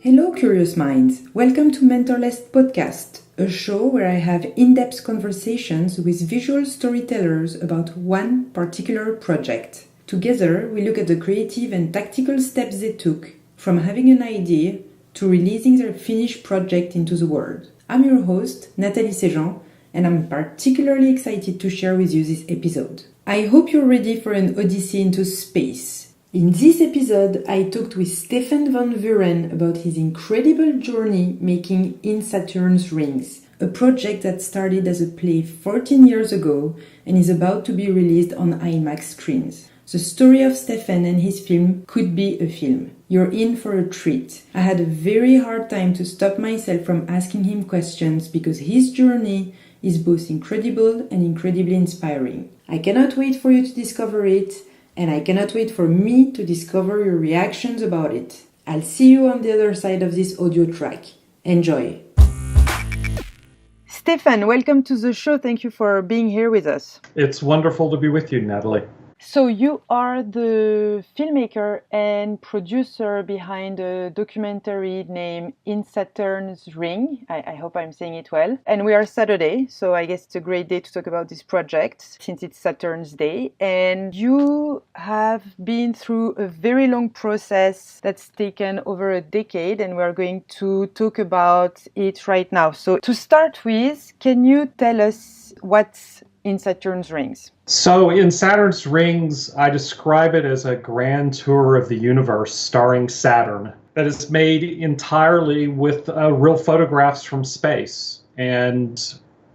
Hello, curious minds. Welcome to Mentorless Podcast, a show where I have in-depth conversations with visual storytellers about one particular project. Together, we look at the creative and tactical steps they took, from having an idea to releasing their finished project into the world. I'm your host, Nathalie, and I'm particularly excited to share with you this episode. I hope you're ready for an odyssey into space. In this episode, I talked with Stephen Van Vuuren about his incredible journey making In Saturn's Rings, a project that started as a play 14 years ago and is about to be released on IMAX Screens. The story of Stephen and his film could be a film. You're in for a treat. I had a very hard time to stop myself from asking him questions because his journey is both incredible and incredibly inspiring. I cannot wait for you to discover it. And I cannot wait for me to discover your reactions about it. I'll see you on the other side of this audio track. Enjoy! Stephen, welcome to the show. Thank you for being here with us. It's wonderful to be with you, Nathalie. So you are the filmmaker and producer behind a documentary named In Saturn's Ring. I hope I'm saying it well. And we are Saturday, so I guess it's a great day to talk about this project since it's Saturn's Day. And you have been through a very long process that's taken over a decade, and we're going to talk about it right now. So to start with, can you tell us what's In Saturn's Rings? So in Saturn's Rings, I describe it as a grand tour of the universe starring Saturn that is made entirely with real photographs from space. And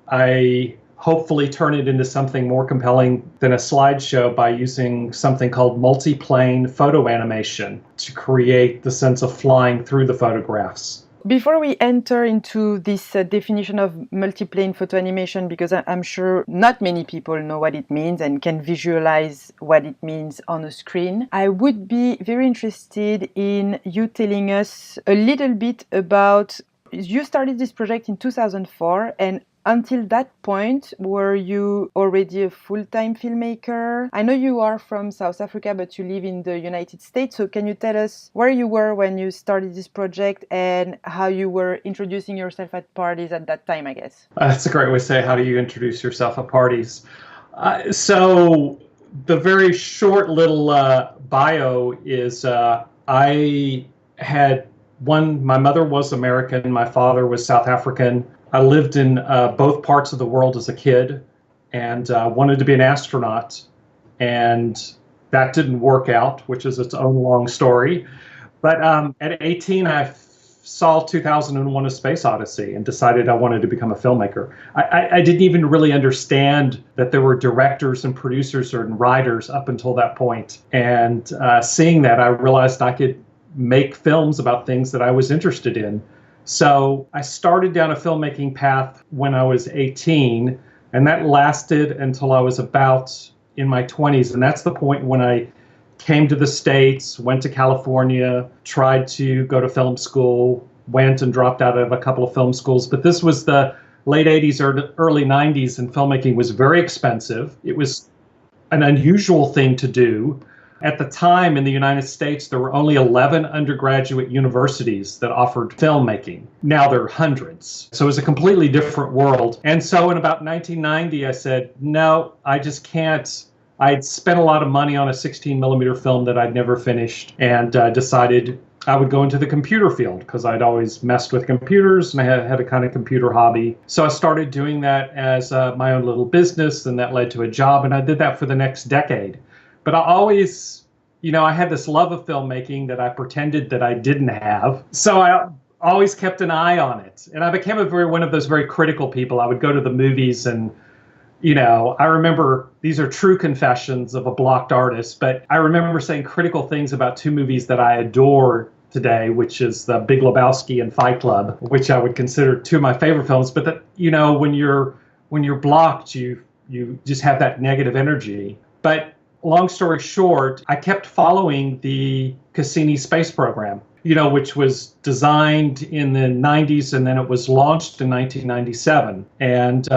I hopefully turn it into something more compelling than a slideshow by using something called multiplane photo animation to create the sense of flying through the photographs. Before we enter into this definition of multiplane photo animation, because I'm sure not many people know what it means and can visualize what it means on a screen, I would be very interested in you telling us a little bit about, you started this project in 2004, and until that point, were you already a full-time filmmaker? I know you are from South Africa, but you live in the United States. So can you tell us where you were when you started this project and how you were introducing yourself at parties at that time, I guess? That's a great way to say, how do you introduce yourself at parties? So the very short little bio is I had my mother was American, my father was South African. I lived in both parts of the world as a kid and wanted to be an astronaut. And that didn't work out, which is its own long story. But at 18, I saw 2001: A Space Odyssey and decided I wanted to become a filmmaker. I didn't even really understand that there were directors and producers and writers up until that point. And seeing that, I realized I could make films about things that I was interested in. So I started down a filmmaking path when I was 18, and that lasted until I was about in my 20s. And that's the point when I came to the States, went to California, tried to go to film school, went and dropped out of a couple of film schools. But this was the late 80s or early 90s, and filmmaking was very expensive. It was an unusual thing to do. At the time in the United States, there were only 11 undergraduate universities that offered filmmaking. Now there are hundreds. So it was a completely different world. And so in about 1990, I said, no, I just can't. I'd spent a lot of money on a 16 millimeter film that I'd never finished, and decided I would go into the computer field because I'd always messed with computers and I had a kind of computer hobby. So I started doing that as my own little business, and that led to a job. And I did that for the next decade. But I always, I had this love of filmmaking that I pretended that I didn't have. So I always kept an eye on it. And I became one of those very critical people. I would go to the movies and, I remember, these are true confessions of a blocked artist, but I remember saying critical things about two movies that I adore today, which is The Big Lebowski and Fight Club, which I would consider two of my favorite films. But that, when you're blocked, you just have that negative energy. But long story short, I kept following the Cassini space program, which was designed in the 90s, and then it was launched in 1997. And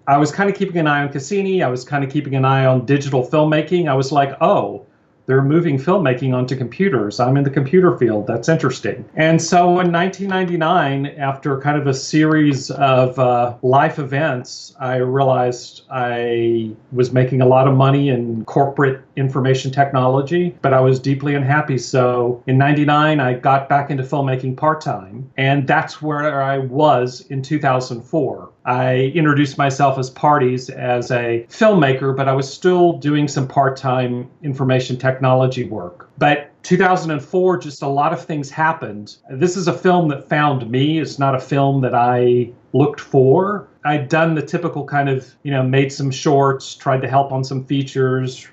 I was kind of keeping an eye on Cassini. I was kind of keeping an eye on digital filmmaking. I was like, oh, they're moving filmmaking onto computers. I'm in the computer field. That's interesting. And so in 1999, after kind of a series of life events, I realized I was making a lot of money in corporate information technology, but I was deeply unhappy. So in 99, I got back into filmmaking part-time, and that's where I was in 2004. I introduced myself as Parties as a filmmaker, but I was still doing some part-time information technology work. But 2004, just a lot of things happened. This is a film that found me. It's not a film that I looked for. I'd done the typical kind of, made some shorts, tried to help on some features,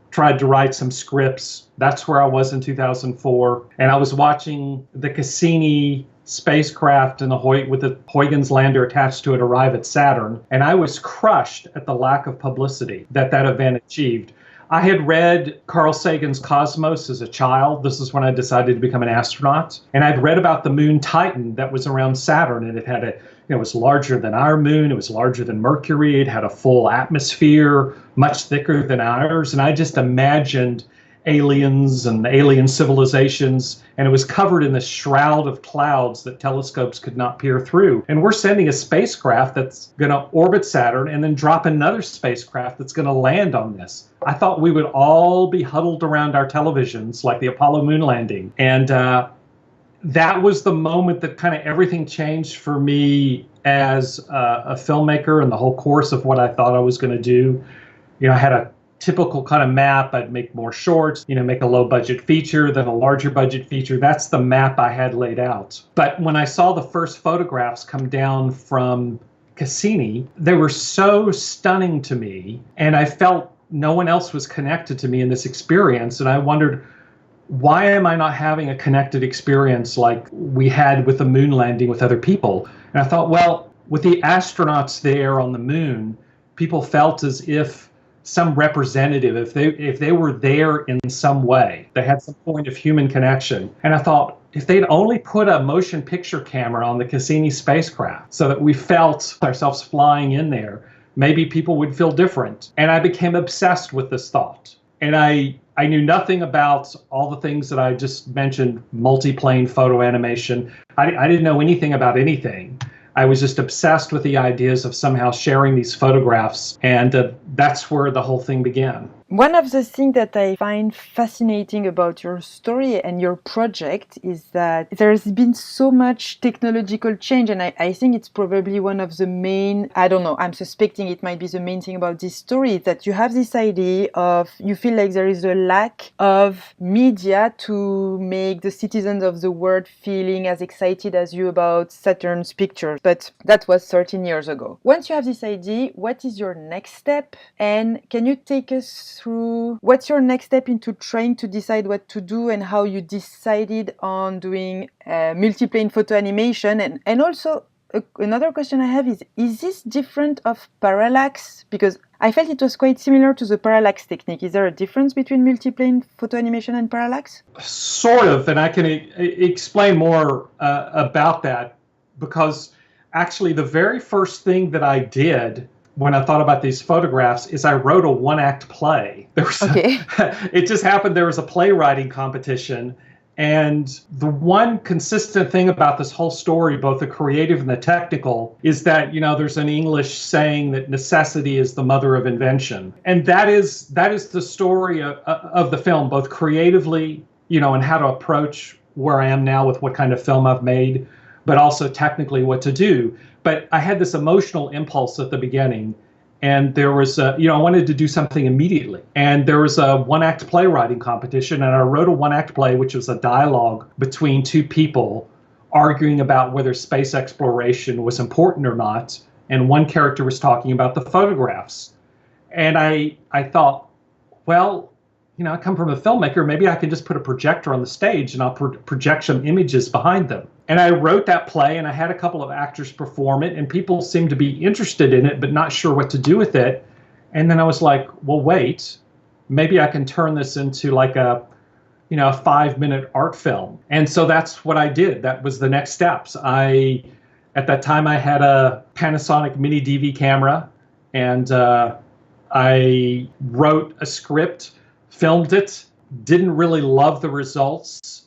tried to write some scripts. That's where I was in 2004. And I was watching the Cassini spacecraft and with the Huygens lander attached to it arrive at Saturn. And I was crushed at the lack of publicity that event achieved. I had read Carl Sagan's Cosmos as a child. This is when I decided to become an astronaut. And I'd read about the moon Titan that was around Saturn, and it was larger than our moon. It was larger than Mercury. It had a full atmosphere, much thicker than ours. And I just imagined aliens and alien civilizations, and it was covered in this shroud of clouds that telescopes could not peer through. And we're sending a spacecraft that's going to orbit Saturn and then drop another spacecraft that's going to land on this. I thought we would all be huddled around our televisions like the Apollo moon landing. And that was the moment that kind of everything changed for me as a filmmaker and the whole course of what I thought I was going to do. I had a typical kind of map. I'd make more shorts, make a low budget feature, then a larger budget feature. That's the map I had laid out. But when I saw the first photographs come down from Cassini, they were so stunning to me, and I felt no one else was connected to me in this experience. And I wondered, why am I not having a connected experience like we had with the moon landing with other people? And I thought, well, with the astronauts there on the moon, people felt as if some representative, if they were there in some way, they had some point of human connection. And I thought, if they'd only put a motion picture camera on the Cassini spacecraft so that we felt ourselves flying in there, maybe people would feel different. And I became obsessed with this thought. And I knew nothing about all the things that I just mentioned, multiplane photo animation. I didn't know anything about anything. I was just obsessed with the ideas of somehow sharing these photographs, and that's where the whole thing began. One of the things that I find fascinating about your story and your project is that there's been so much technological change, and I think it's probably one of the main, I'm suspecting it might be the main thing about this story, that you have this idea of, you feel like there is a lack of media to make the citizens of the world feeling as excited as you about Saturn's pictures. But that was 13 years ago. Once you have this idea, what is your next step? And can you take us through what's your next step into trying to decide what to do and how you decided on doing multiplane photo animation? And also another question I have is this different of parallax? Because I felt it was quite similar to the parallax technique. Is there a difference between multiplane photo animation and parallax? Sort of, and I can explain more about that, because actually the very first thing that I did when I thought about these photographs is I wrote a one-act play. It just happened there was a playwriting competition, and the one consistent thing about this whole story, both the creative and the technical, is that, there's an English saying that necessity is the mother of invention. And that is the story of the film, both creatively, and how to approach where I am now with what kind of film I've made, but also technically what to do. But I had this emotional impulse at the beginning, and there was, I wanted to do something immediately. And there was a one-act playwriting competition, and I wrote a one-act play, which was a dialogue between two people arguing about whether space exploration was important or not. And one character was talking about the photographs. And I thought, well, I come from a filmmaker, maybe I can just put a projector on the stage and I'll project some images behind them. And I wrote that play, and I had a couple of actors perform it, and people seemed to be interested in it, but not sure what to do with it. And then I was like, well, wait, maybe I can turn this into like a 5-minute art film. And so that's what I did. That was the next steps. At that time, I had a Panasonic Mini DV camera, and I wrote a script filmed it, didn't really love the results.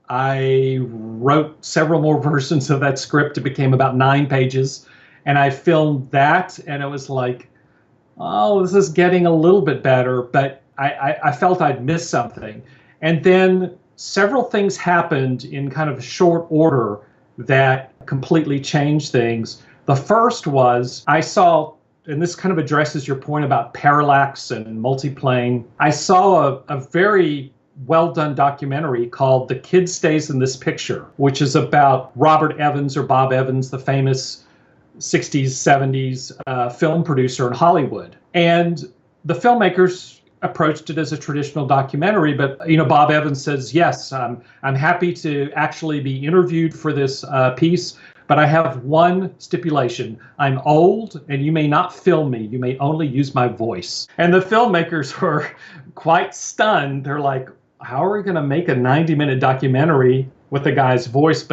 I wrote several more versions of that script. It became about 9 pages. And I filmed that, and it was like, oh, this is getting a little bit better, but I felt I'd missed something. And then several things happened in kind of short order that completely changed things. The first was I saw, and this kind of addresses your point about parallax and multiplane, I saw a very well done documentary called The Kid Stays in This Picture, which is about Robert Evans, or Bob Evans, the famous 60s, 70s film producer in Hollywood. And the filmmakers approached it as a traditional documentary, but Bob Evans says, yes, I'm happy to actually be interviewed for this piece, but I have one stipulation. I'm old and you may not film me. You may only use my voice. And the filmmakers were quite stunned. They're like, how are we going to make a 90-minute documentary with the guy's voice?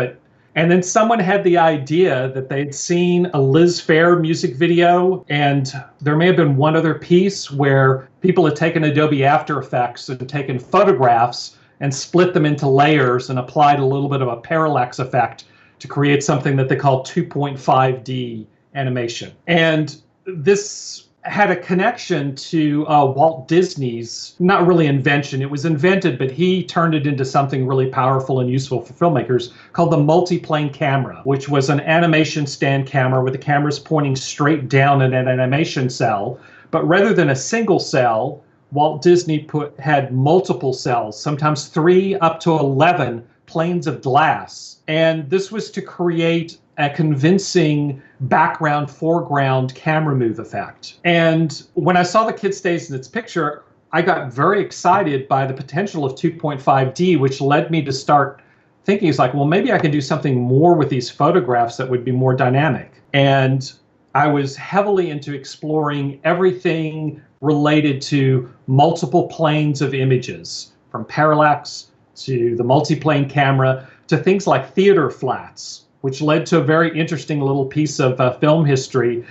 And then someone had the idea that they'd seen a Liz Phair music video, and there may have been one other piece where people had taken Adobe After Effects and taken photographs and split them into layers and applied a little bit of a parallax effect to create something that they call 2.5D animation. And this had a connection to Walt Disney's, not really invention, it was invented, but he turned it into something really powerful and useful for filmmakers called the multiplane camera, which was an animation stand camera with the cameras pointing straight down at an animation cell. But rather than a single cell, Walt Disney had multiple cells, sometimes 3 up to 11 planes of glass. And this was to create a convincing background, foreground camera move effect. And when I saw The Kid Stays in Its Picture, I got very excited by the potential of 2.5D, which led me to start thinking, it's like, well, maybe I can do something more with these photographs that would be more dynamic. And I was heavily into exploring everything related to multiple planes of images, from parallax to the multiplane camera to things like theater flats, which led to a very interesting little piece of film history.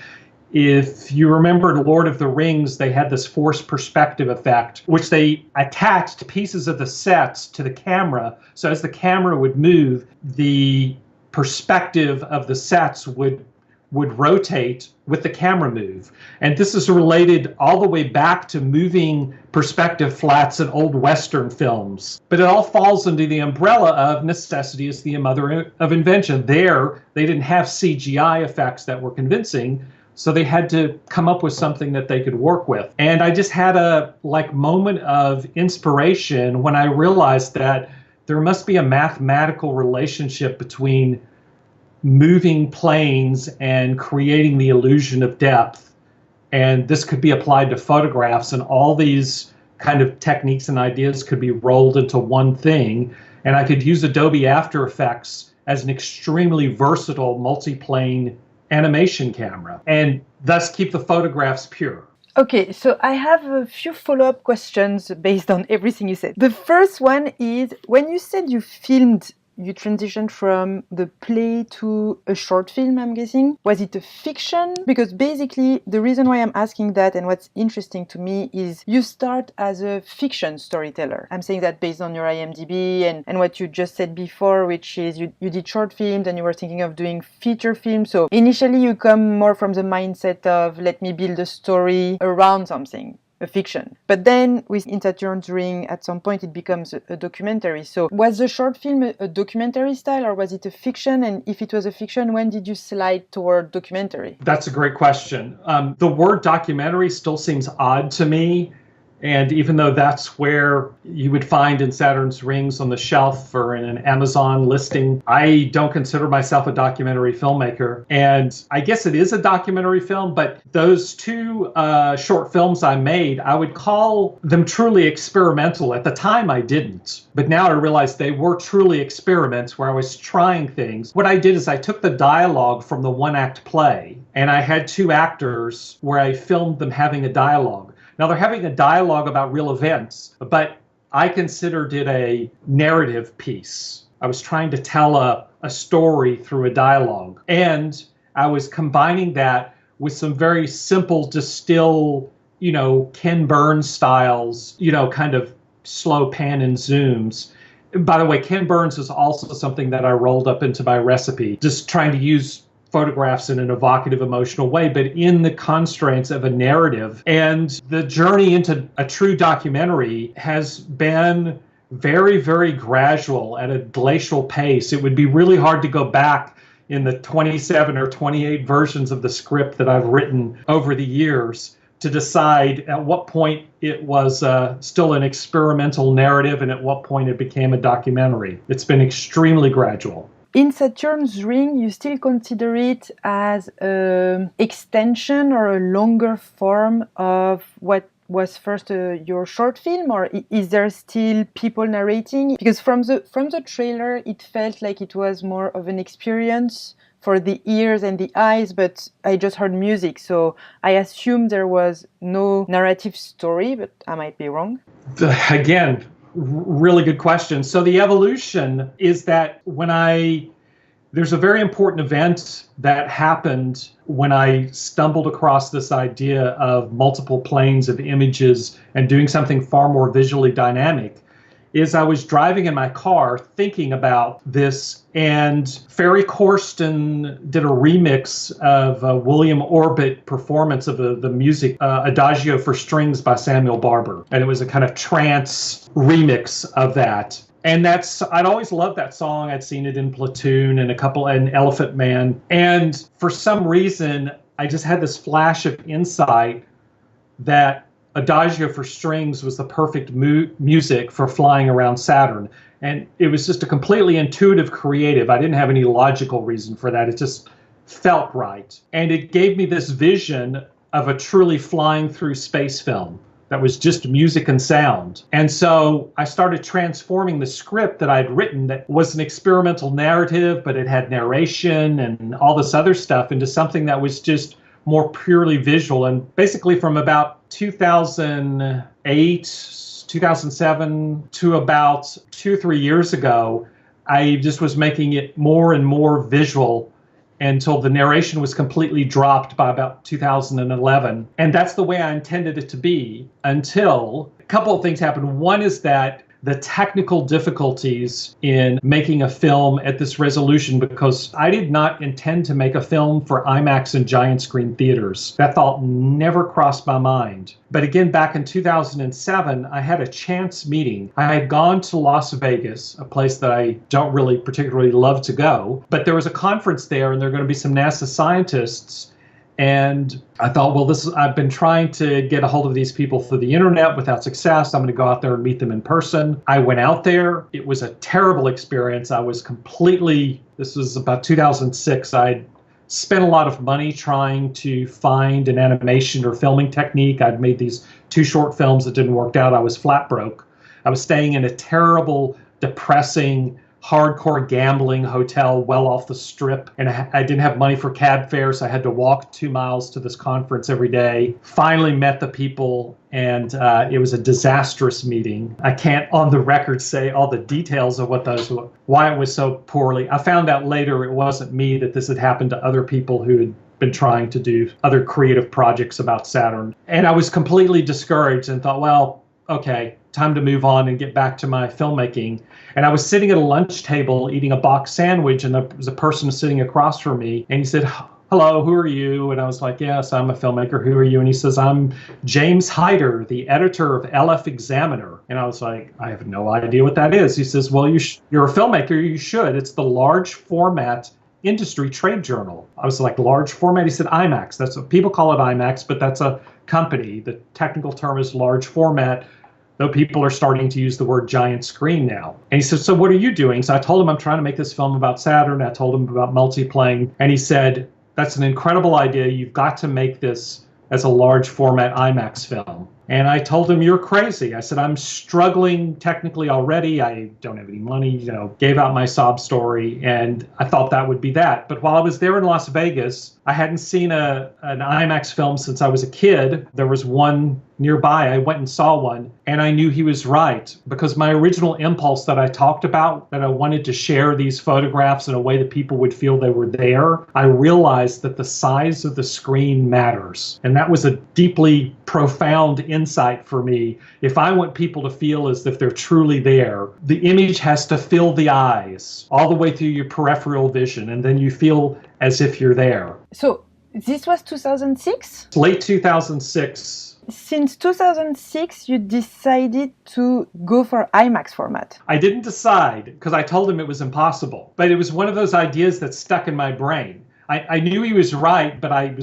If you remember Lord of the Rings, they had this forced perspective effect, which they attached pieces of the sets to the camera. So as the camera would move, the perspective of the sets would rotate with the camera move. And this is related all the way back to moving perspective flats in old Western films. But it all falls under the umbrella of necessity is the mother of invention. There, they didn't have CGI effects that were convincing, so they had to come up with something that they could work with. And I just had a moment of inspiration when I realized that there must be a mathematical relationship between moving planes and creating the illusion of depth. And this could be applied to photographs, and all these kind of techniques and ideas could be rolled into one thing. And I could use Adobe After Effects as an extremely versatile multiplane animation camera and thus keep the photographs pure. Okay, so I have a few follow-up questions based on everything you said. The first one is, when you said you transitioned from the play to a short film, I'm guessing. Was it a fiction? Because basically, the reason why I'm asking that and what's interesting to me is you start as a fiction storyteller. I'm saying that based on your IMDb and what you just said before, which is you did short films and you were thinking of doing feature films. So initially, you come more from the mindset of, let me build a story around something. A fiction. But then with In Saturn's Ring, at some point it becomes a documentary. So was the short film a documentary style, or was it a fiction? And if it was a fiction, when did you slide toward documentary? That's a great question. The word documentary still seems odd to me. And even though that's where you would find In Saturn's Rings on the shelf or in an Amazon listing, I don't consider myself a documentary filmmaker. And I guess it is a documentary film, but those 2 short films I made, I would call them truly experimental. At the time, I didn't. But now I realize they were truly experiments where I was trying things. What I did is I took the dialogue from the one-act play, and I had 2 actors where I filmed them having a dialogue. Now, they're having a dialogue about real events, but I considered it a narrative piece. I was trying to tell a story through a dialogue. And I was combining that with some very simple, to still Ken Burns styles, kind of slow pan and zooms. By the way, Ken Burns is also something that I rolled up into my recipe, just trying to use photographs in an evocative, emotional way, but in the constraints of a narrative. And the journey into a true documentary has been very, very gradual at a glacial pace. It would be really hard to go back in the 27 or 28 versions of the script that I've written over the years to decide at what point it was still an experimental narrative and at what point it became a documentary. It's been extremely gradual. In Saturn's Ring, you still consider it as an extension or a longer form of what was first your short film, or is there still people narrating? Because from the trailer, it felt like it was more of an experience for the ears and the eyes, but I just heard music, so I assume there was no narrative story, but I might be wrong. Again, really good question. So the evolution is that there's a very important event that happened when I stumbled across this idea of multiple planes of images and doing something far more visually dynamic. Is I was driving in my car thinking about this, and Ferry Corsten did a remix of a William Orbit performance of the music Adagio for Strings by Samuel Barber. And it was a kind of trance remix of that. And I'd always loved that song. I'd seen it in Platoon and Elephant Man. And for some reason, I just had this flash of insight that Adagio for Strings was the perfect music for flying around Saturn. And it was just a completely intuitive creative. I didn't have any logical reason for that. It just felt right. And it gave me this vision of a truly flying through space film that was just music and sound. And so I started transforming the script that I'd written that was an experimental narrative, but it had narration and all this other stuff, into something that was just more purely visual. And basically from about 2008, 2007 to about 2-3 years ago, I just was making it more and more visual until the narration was completely dropped by about 2011. And that's the way I intended it to be until a couple of things happened. One is that the technical difficulties in making a film at this resolution, because I did not intend to make a film for IMAX and giant screen theaters. That thought never crossed my mind. But again, back in 2007, I had a chance meeting. I had gone to Las Vegas, a place that I don't really particularly love to go, but there was a conference there and there are going to be some NASA scientists. And I thought, well, I've been trying to get a hold of these people through the internet without success. I'm going to go out there and meet them in person. I went out there. It was a terrible experience. This was about 2006. I'd spent a lot of money trying to find an animation or filming technique. I'd made these 2 short films that didn't work out. I was flat broke. I was staying in a terrible, depressing, hardcore gambling hotel well off the strip, and I didn't have money for cab fares. So I had to walk 2 miles to this conference every day. Finally met the people, and it was a disastrous meeting. I can't on the record say all the details of why it was so poorly. I found out later it wasn't me, that this had happened to other people who had been trying to do other creative projects about Saturn. And I was completely discouraged and thought, well, okay, time to move on and get back to my filmmaking. And I was sitting at a lunch table eating a box sandwich, and there was a person sitting across from me, and he said, "Hello, who are you?" And I was like, "Yes, I'm a filmmaker. Who are you?" And he says, "I'm James Hyder, the editor of LF Examiner." And I was like, "I have no idea what that is." He says, "Well, you're a filmmaker. You should. It's the large format industry trade journal." I was like, "Large format?" He said, "IMAX. That's what people call it, IMAX, but that's a company. The technical term is large format, though people are starting to use the word giant screen now." And he said, "So what are you doing?" So I told him I'm trying to make this film about Saturn. I told him about multiplane. And he said, "That's an incredible idea. You've got to make this as a large format IMAX film." And I told him, "You're crazy." I said, "I'm struggling technically already. I don't have any money," gave out my sob story. And I thought that would be that. But while I was there in Las Vegas, I hadn't seen an IMAX film since I was a kid. There was one nearby. I went and saw one, and I knew he was right, because my original impulse that I talked about, that I wanted to share these photographs in a way that people would feel they were there, I realized that the size of the screen matters. And that was a deeply profound insight for me. If I want people to feel as if they're truly there, the image has to fill the eyes all the way through your peripheral vision, and then you feel as if you're there. So this was 2006? Late 2006. Since 2006, you decided to go for IMAX format. I didn't decide, because I told him it was impossible. But it was one of those ideas that stuck in my brain. I knew he was right, but I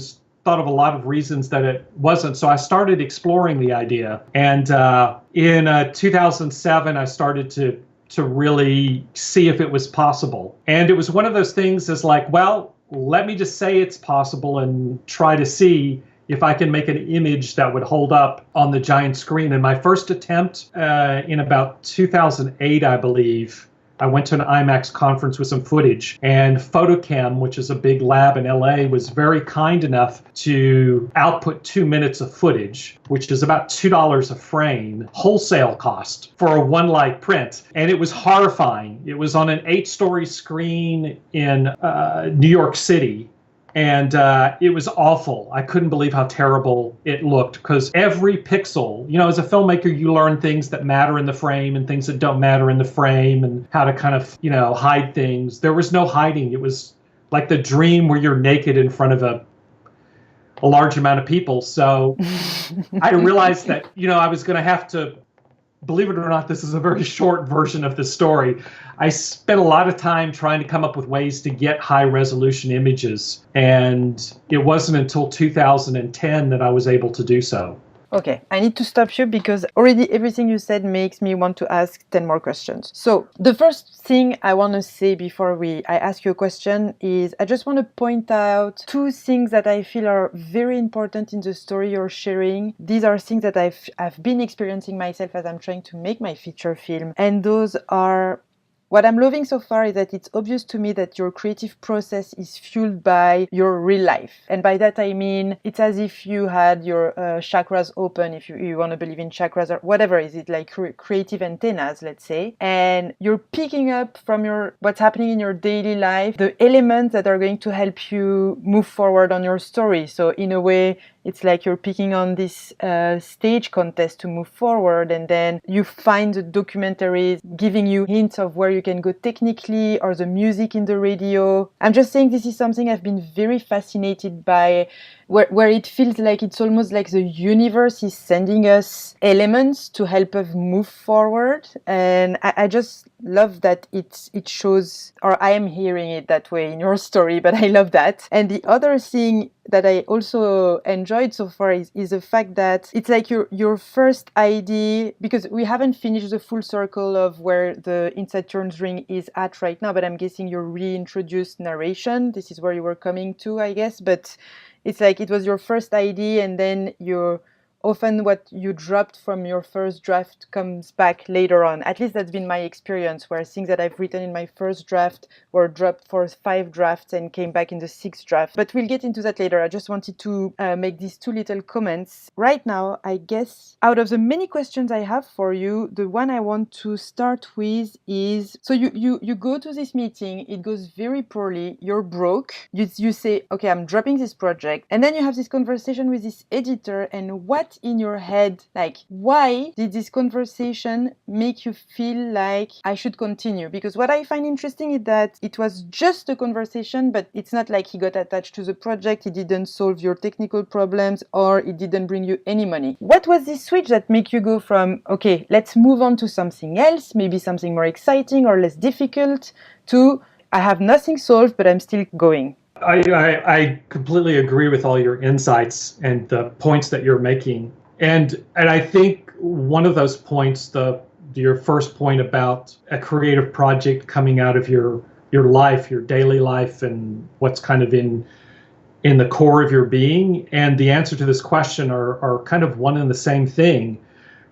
thought of a lot of reasons that it wasn't. So I started exploring the idea. And in 2007, I started to really see if it was possible. And it was one of those things as like, well, let me just say it's possible and try to see if I can make an image that would hold up on the giant screen. And my first attempt in about 2008, I believe, I went to an IMAX conference with some footage, and Photochem, which is a big lab in LA, was very kind enough to output 2 minutes of footage, which is about $2 a frame, wholesale cost for a one-light print. And it was horrifying. It was on an 8-story screen in New York City. And it was awful. I couldn't believe how terrible it looked, because every pixel, as a filmmaker, you learn things that matter in the frame and things that don't matter in the frame, and how to kind of, hide things. There was no hiding. It was like the dream where you're naked in front of a large amount of people. So I realized that, I was going to have to, believe it or not, this is a very short version of the story. I spent a lot of time trying to come up with ways to get high resolution images. And it wasn't until 2010 that I was able to do so. Okay, I need to stop you because already everything you said makes me want to ask 10 more questions. So the first thing I want to say before I ask you a question is I just want to point out 2 things that I feel are very important in the story you're sharing. These are things that I've been experiencing myself as I'm trying to make my feature film. And those are, what I'm loving so far is that it's obvious to me that your creative process is fueled by your real life. And by that I mean, it's as if you had your chakras open, if you want to believe in chakras or whatever. Is it like creative antennas, let's say? And you're picking up from what's happening in your daily life, the elements that are going to help you move forward on your story. So in a way, it's like you're picking on this stage contest to move forward, and then you find the documentaries giving you hints of where you can go technically, or the music in the radio. I'm just saying this is something I've been very fascinated by, where it feels like it's almost like the universe is sending us elements to help us move forward. And I just love that it shows, or I am hearing it that way in your story, but I love that. And the other thing that I also enjoyed so far is the fact that it's like your first idea, because we haven't finished the full circle of where the Inside Turns ring is at right now, but I'm guessing you reintroduced narration. This is where you were coming to, I guess, but it's like it was your first idea, and then often what you dropped from your first draft comes back later on. At least that's been my experience, where things that I've written in my first draft were dropped for 5 drafts and came back in the 6th draft. But we'll get into that later. I just wanted to make these 2 little comments. Right now, I guess, out of the many questions I have for you, the one I want to start with is, so you go to this meeting, it goes very poorly, you're broke, you say, okay, I'm dropping this project, and then you have this conversation with this editor, and what in your head, like, why did this conversation make you feel like I should continue? Because what I find interesting is that it was just a conversation, but it's not like he got attached to the project, he didn't solve your technical problems, or it didn't bring you any money. What was this switch that make you go from, okay, let's move on to something else, maybe something more exciting or less difficult, to I have nothing solved, but I'm still going? I completely agree with all your insights and the points that you're making. And I think one of those points, your first point about a creative project coming out of your life, your daily life, and what's kind of in the core of your being. And the answer to this question are kind of one and the same thing,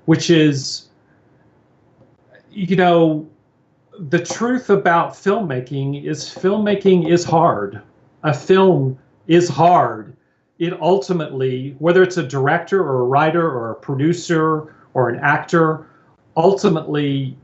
which is, the truth about filmmaking is hard. A film is hard. it ultimately, whether it's a director or a writer or a producer or an actor, ultimately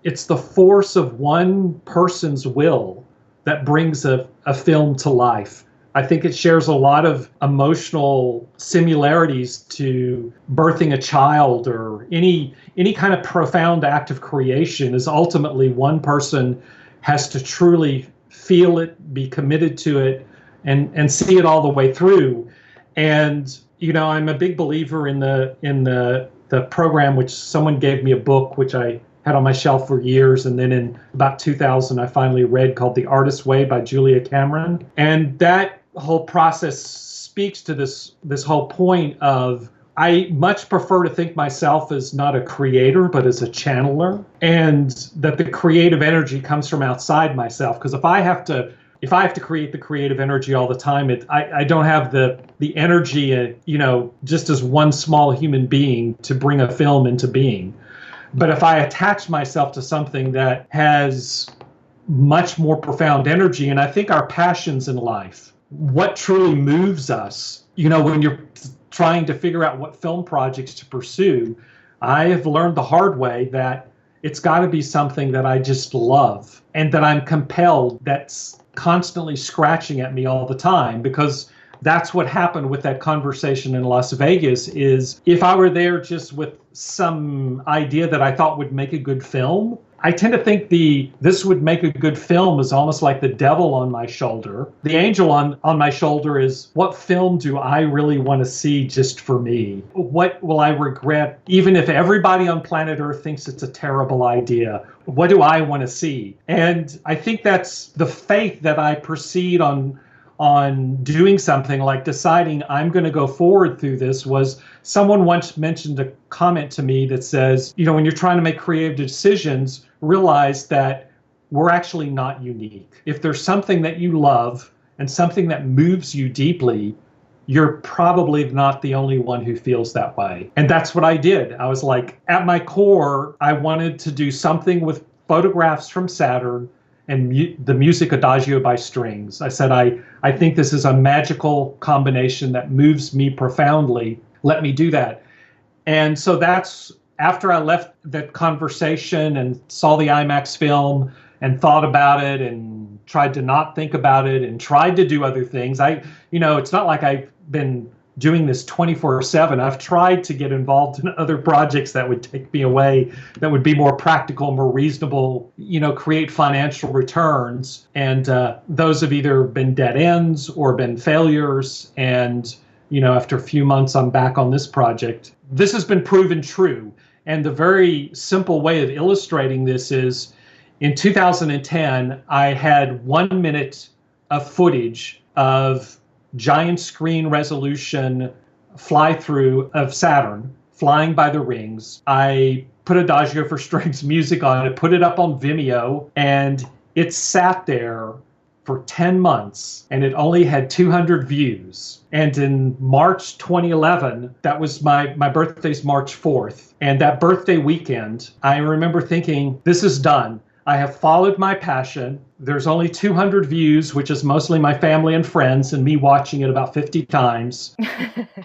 it's the force of one person's will that brings a film to life. I think it shares a lot of emotional similarities to birthing a child, or any kind of profound act of creation is ultimately one person has to truly feel it, be committed to it, and see it all the way through. And I'm a big believer in the program, which someone gave me a book which I had on my shelf for years, and then in about 2000 I finally read, called The Artist's Way by Julia Cameron. And that whole process speaks to this whole point of, I much prefer to think myself as not a creator, but as a channeler, and that the creative energy comes from outside myself. Because if I have to create the creative energy all the time, I don't have the energy, just as one small human being to bring a film into being. But if I attach myself to something that has much more profound energy, and I think our passions in life, what truly moves us, when you're trying to figure out what film projects to pursue, I have learned the hard way that it's got to be something that I just love and that I'm compelled, that's constantly scratching at me all the time. Because that's what happened with that conversation in Las Vegas. Is if I were there just with some idea that I thought would make a good film, I tend to think this would make a good film is almost like the devil on my shoulder. The angel on my shoulder is, what film do I really want to see just for me? What will I regret, even if everybody on planet Earth thinks it's a terrible idea? What do I want to see? And I think that's the faith that I proceed on doing something, like deciding I'm going to go forward through this. Was someone once mentioned a comment to me that says, when you're trying to make creative decisions, realize that we're actually not unique. If there's something that you love and something that moves you deeply, you're probably not the only one who feels that way. And that's what I did. I was like, at my core, I wanted to do something with photographs from Saturn and the music Adagio by Strings. I said, I think this is a magical combination that moves me profoundly. Let me do that. And so that's after I left that conversation and saw the IMAX film and thought about it and tried to not think about it and tried to do other things. It's not like I've been doing this 24/7. I've tried to get involved in other projects that would take me away, that would be more practical, more reasonable, create financial returns. And those have either been dead ends or been failures. And, after a few months, I'm back on this project. This has been proven true. And the very simple way of illustrating this is, in 2010, I had 1 minute of footage of giant screen resolution fly through of Saturn flying by the rings. I put Adagio for Strings music on it, put it up on Vimeo, and it sat there for 10 months, and it only had 200 views. And in March 2011, that was my birthday's March 4th. And that birthday weekend, I remember thinking, this is done. I have followed my passion. There's only 200 views, which is mostly my family and friends and me watching it about 50 times.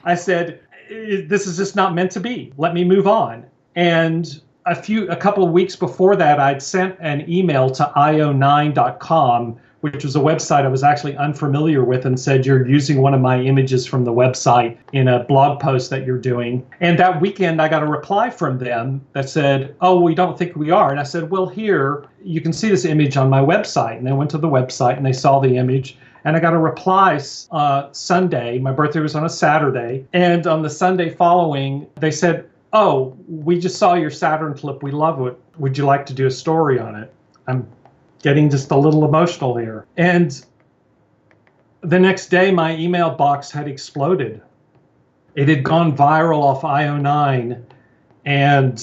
I said, this is just not meant to be. Let me move on. And a couple of weeks before that, I'd sent an email to io9.com, which was a website I was actually unfamiliar with, and said, you're using one of my images from the website in a blog post that you're doing. And that weekend, I got a reply from them that said, oh, we don't think we are. And I said, well, here, you can see this image on my website. And they went to the website and they saw the image. And I got a reply Sunday. My birthday was on a Saturday. And on the Sunday following, they said, oh, we just saw your Saturn clip. We love it. Would you like to do a story on it? I'm getting just a little emotional here. And the next day, my email box had exploded. It had gone viral off IO9. And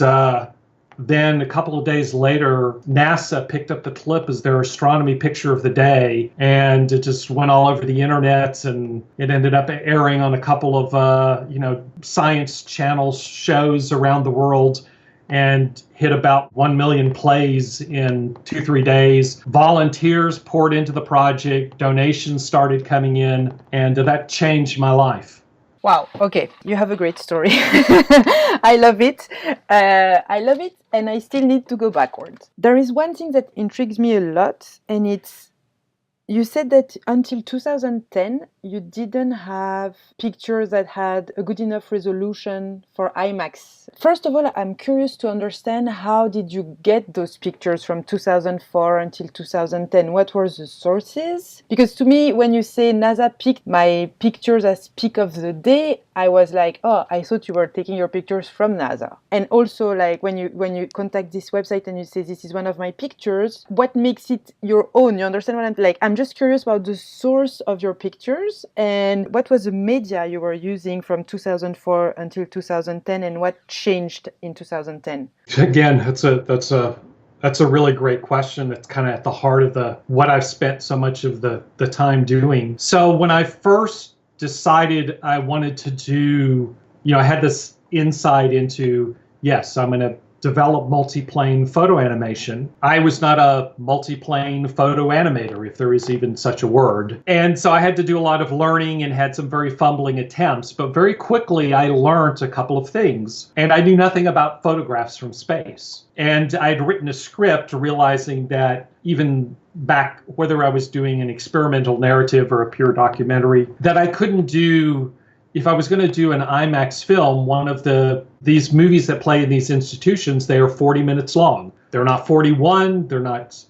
then a couple of days later, NASA picked up the clip as their astronomy picture of the day. And it just went all over the internet. And it ended up airing on a couple of, science channel shows around the world. and hit about 1 million plays in 2-3 days. Volunteers poured into the project, donations started coming in, and that changed my life. Wow. Okay. You have a great story. I love it. I love it. And I still need to go backwards. There is one thing that intrigues me a lot, and it's you said that until 2010, you didn't have pictures that had a good enough resolution for IMAX. First of all, I'm curious to understand how did you get those pictures from 2004 until 2010? What were the sources? Because to me, when you say NASA picked my pictures as peak of the day, I was like, oh, I thought you were taking your pictures from NASA. And also, like when you contact this website and you say this is one of my pictures, what makes it your own? You understand what I'm like? I'm just curious about the source of your pictures and what was the media you were using from 2004 until 2010 and what changed in 2010? Again, that's a really great question. It's kind of at the heart of what I've spent so much of the time doing. So when I first decided I wanted to do, I had this insight into, yes, I'm going to develop multiplane photo animation. I was not a multiplane photo animator, if there is even such a word. And so I had to do a lot of learning and had some very fumbling attempts. But very quickly, I learned a couple of things. And I knew nothing about photographs from space. And I had written a script realizing that even back, whether I was doing an experimental narrative or a pure documentary, that I couldn't do, if I was going to do an IMAX film, one of these movies that play in these institutions, they are 40 minutes long. They're not 41, they're not,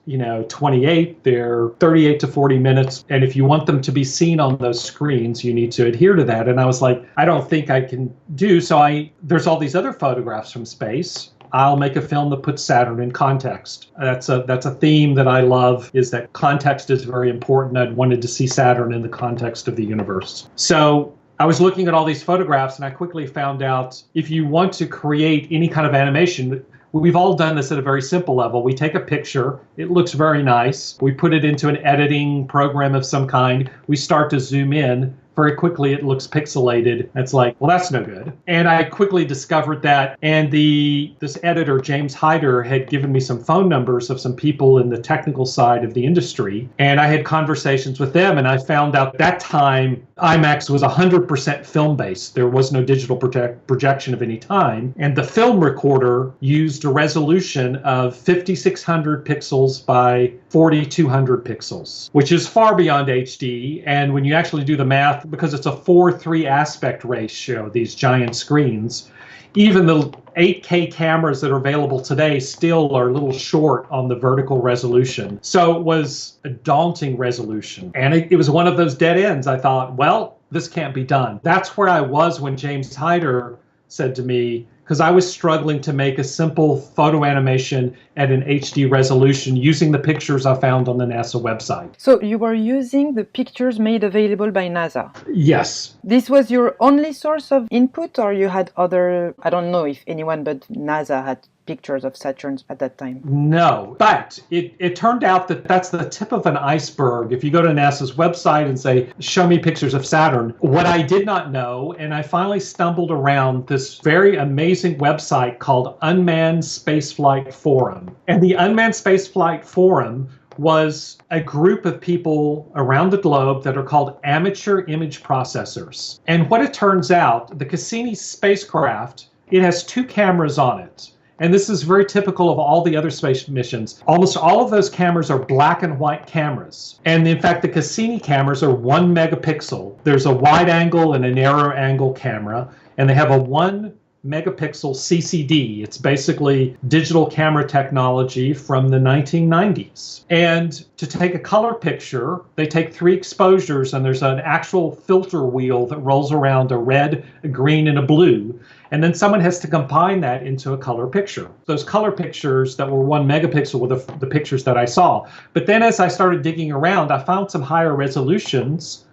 28, they're 38 to 40 minutes. And if you want them to be seen on those screens, you need to adhere to that. And I was like, I don't think I can do. So there's all these other photographs from space. I'll make a film that puts Saturn in context. That's a theme that I love, is that context is very important. I'd wanted to see Saturn in the context of the universe. So I was looking at all these photographs and I quickly found out if you want to create any kind of animation, we've all done this at a very simple level. We take a picture, it looks very nice. We put it into an editing program of some kind. We start to zoom in. Very quickly, it looks pixelated. It's like, well, that's no good. And I quickly discovered that. And this editor, James Hyder, had given me some phone numbers of some people in the technical side of the industry. And I had conversations with them. And I found out that time, IMAX was 100% film-based. There was no digital projection of any time. And the film recorder used a resolution of 5,600 pixels by 4,200 pixels, which is far beyond HD. And when you actually do the math, because it's a 4:3 aspect ratio, these giant screens, even the 8K cameras that are available today still are a little short on the vertical resolution. So it was a daunting resolution. And it was one of those dead ends. I thought, well, this can't be done. That's where I was when James Hyder said to me, because I was struggling to make a simple photo animation at an HD resolution using the pictures I found on the NASA website. So you were using the pictures made available by NASA? Yes. This was your only source of input, or you had other, I don't know if anyone but NASA had pictures of Saturn at that time? No, but it turned out that that's the tip of an iceberg. If you go to NASA's website and say, show me pictures of Saturn, what I did not know, and I finally stumbled around this very amazing website called Unmanned Spaceflight Forum. And the Unmanned Spaceflight Forum was a group of people around the globe that are called amateur image processors. And what it turns out, the Cassini spacecraft, it has 2 cameras on it. And this is very typical of all the other space missions. Almost all of those cameras are black and white cameras. And in fact, the Cassini cameras are 1 megapixel. There's a wide angle and a narrow angle camera, and they have a 1 megapixel CCD. It's basically digital camera technology from the 1990s. And to take a color picture, they take 3 exposures, and there's an actual filter wheel that rolls around a red, a green, and a blue. And then someone has to combine that into a color picture. Those color pictures that were 1 megapixel were the pictures that I saw. But then as I started digging around, I found some higher resolutions.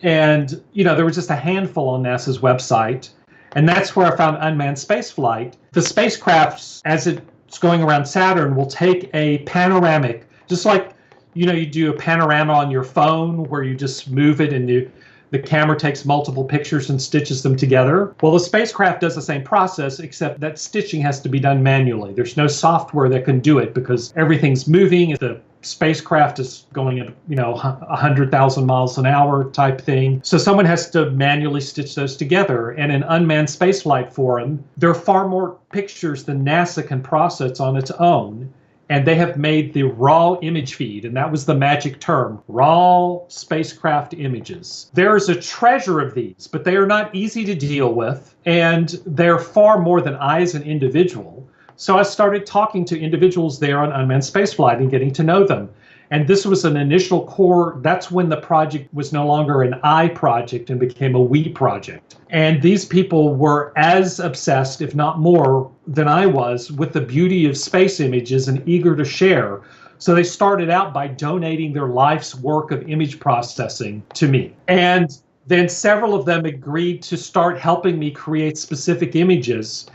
And, there was just a handful on NASA's website. And that's where I found unmanned spaceflight. The spacecraft, as it's going around Saturn, will take a panoramic, just like, you do a panorama on your phone where you just move it and The camera takes multiple pictures and stitches them together. Well, the spacecraft does the same process, except that stitching has to be done manually. There's no software that can do it because everything's moving. The spacecraft is going at 100,000 miles an hour type thing. So someone has to manually stitch those together. And in unmanned spaceflight forum, there are far more pictures than NASA can process on its own. And they have made the raw image feed, and that was the magic term, raw spacecraft images. There is a treasure of these, but they are not easy to deal with, and they're far more than I as an individual. So I started talking to individuals there on unmanned spaceflight and getting to know them. And this was an initial core. That's when the project was no longer an I project and became a we project. And these people were as obsessed, if not more, than I was with the beauty of space images and eager to share. So they started out by donating their life's work of image processing to me. And then several of them agreed to start helping me create specific images.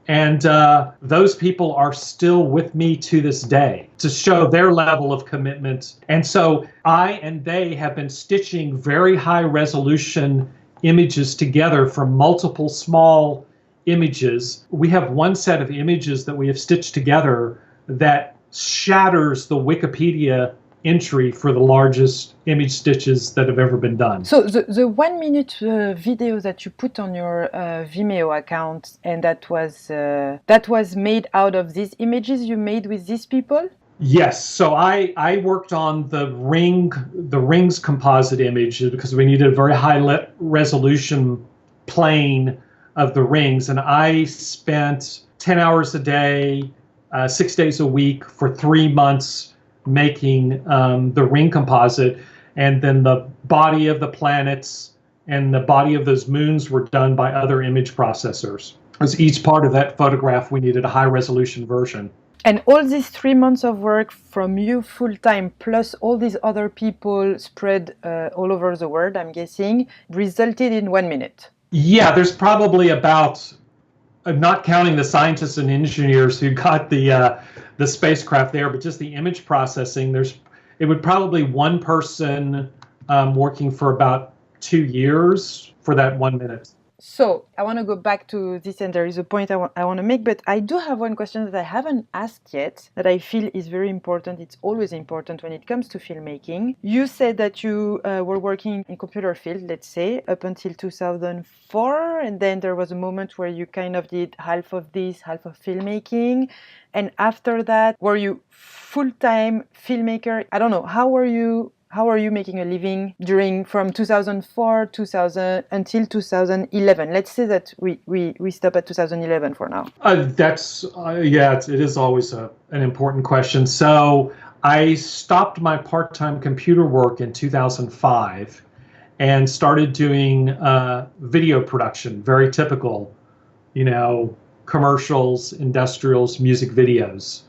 And those people are still with me to this day to show their level of commitment. And so I and they have been stitching very high resolution images together from multiple small images. We have one set of images that we have stitched together that shatters the Wikipedia entry for the largest image stitches that have ever been done. So the 1 minute video that you put on your Vimeo account, and that was made out of these images you made with these people? Yes. So I worked on the rings composite image because we needed a very high resolution plane of the rings, and I spent 10 hours a day, 6 days a week for 3 months making the ring composite, and then the body of the planets and the body of those moons were done by other image processors. As each part of that photograph, we needed a high resolution version. And all these 3 months of work from you full time, plus all these other people spread all over the world, I'm guessing, resulted in 1 minute. Yeah, there's probably about, not counting the scientists and engineers who got the spacecraft there, but just the image processing, it would probably one person working for about 2 years for that 1 minute. So I want to go back to this, and there is a point I want to make, but I do have one question that I haven't asked yet that I feel is very important. It's always important when it comes to filmmaking. You said that you were working in computer field, let's say, up until 2004, and then there was a moment where you kind of did half of this, half of filmmaking. And after that, were you full-time filmmaker? I don't know. How are you making a living from 2004 until 2011? Let's say that we stop at 2011 for now. It is always an important question. So I stopped my part-time computer work in 2005 and started doing video production, very typical, commercials, industrials, music videos.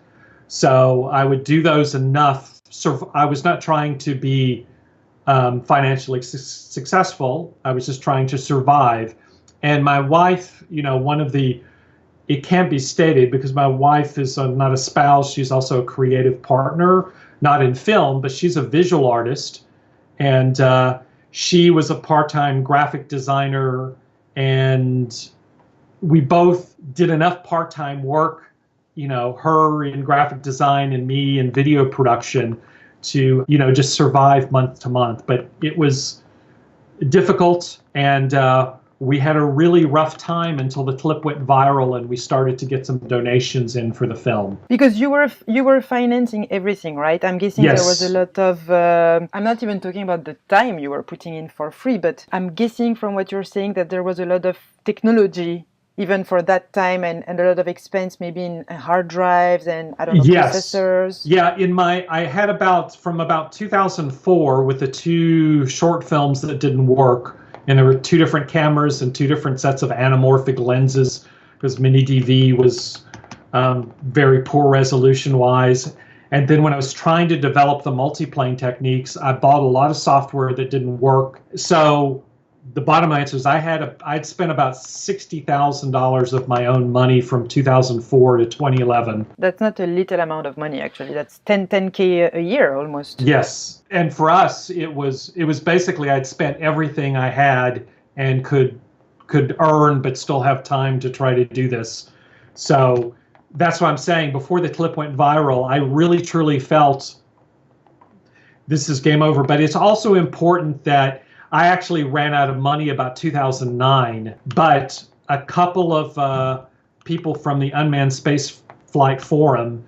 So I would do those enough. So I was not trying to be financially successful. I was just trying to survive. And my wife, it can't be stated because my wife is not a spouse. She's also a creative partner, not in film, but she's a visual artist. And she was a part-time graphic designer, and we both did enough part-time work, her in graphic design and me in video production to, just survive month to month. But it was difficult, and we had a really rough time until the clip went viral and we started to get some donations in for the film. Because you were financing everything, right? I'm guessing Yes. There was a lot of, I'm not even talking about the time you were putting in for free, but I'm guessing from what you're saying that there was a lot of technology even for that time, and a lot of expense maybe in hard drives and, I don't know, Yes. processors. Yeah, I had from about 2004 with the 2 short films that didn't work, and there were 2 different cameras and 2 different sets of anamorphic lenses because mini DV was very poor resolution wise. And then when I was trying to develop the multiplane techniques, I bought a lot of software that didn't work. So the bottom answer is I'd spent about $60,000 of my own money from 2004 to 2011. That's not a little amount of money, actually. That's 10K a year almost. Yes. And for us, it was basically I'd spent everything I had and could earn but still have time to try to do this. So that's what I'm saying. Before the clip went viral, I really truly felt this is game over. But it's also important that I actually ran out of money about 2009, but a couple of people from the Unmanned Space Flight Forum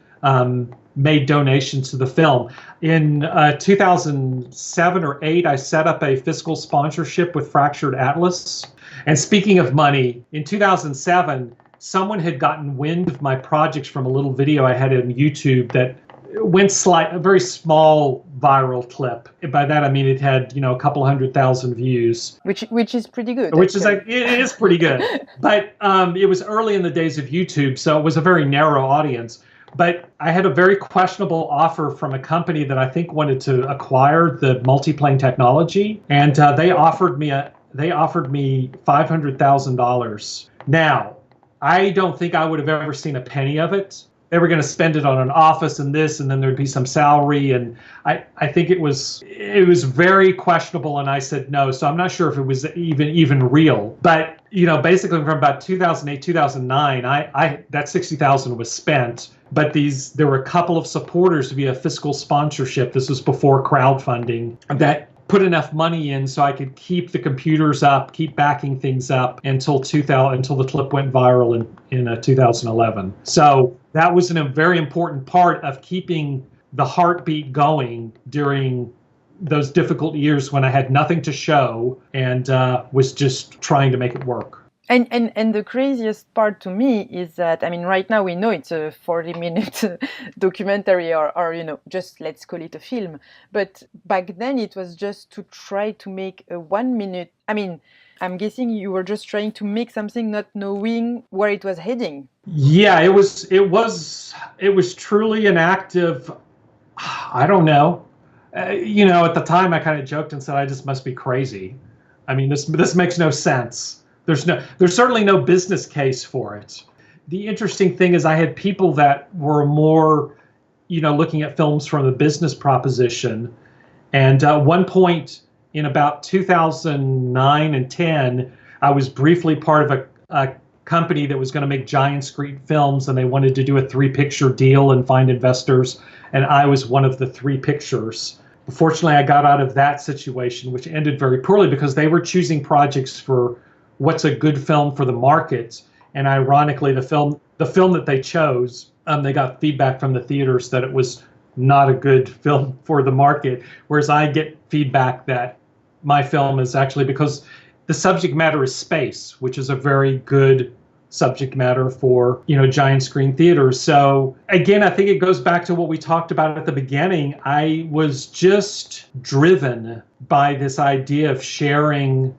made donations to the film. In 2007 or 8, I set up a fiscal sponsorship with Fractured Atlas. And speaking of money, in 2007, someone had gotten wind of my projects from a little video I had on YouTube that went a very small viral clip. By that I mean it had a couple 100,000 views, which is pretty good. Which is it is pretty good, but it was early in the days of YouTube, so it was a very narrow audience. But I had a very questionable offer from a company that I think wanted to acquire the multiplane technology, and they offered me $500,000. Now, I don't think I would have ever seen a penny of it. They were going to spend it on an office and this, and then there'd be some salary. And I think it was very questionable. And I said no. So I'm not sure if it was even real. But, basically from about 2008, 2009, that $60,000 was spent. But there were a couple of supporters via fiscal sponsorship. This was before crowdfunding that put enough money in so I could keep the computers up, keep backing things up until the clip went viral in 2011. So that was a very important part of keeping the heartbeat going during those difficult years when I had nothing to show and was just trying to make it work. And the craziest part to me is that, right now we know it's a 40-minute documentary or just let's call it a film. But back then it was just to try to make a 1 minute. I'm guessing you were just trying to make something not knowing where it was heading. Yeah, it was truly an act of, I don't know. At the time I kind of joked and said, I just must be crazy. This makes no sense. There's certainly no business case for it. The interesting thing is I had people that were more, looking at films from the business proposition. And at one point in about 2009 and 10, I was briefly part of a company that was going to make giant screen films, and they wanted to do a 3-picture deal and find investors. And I was one of the 3 pictures. Fortunately, I got out of that situation, which ended very poorly because they were choosing projects for what's a good film for the market. And ironically, the film that they chose, they got feedback from the theaters that it was not a good film for the market. Whereas I get feedback that my film is actually, because the subject matter is space, which is a very good subject matter for, giant screen theaters. So again, I think it goes back to what we talked about at the beginning. I was just driven by this idea of sharing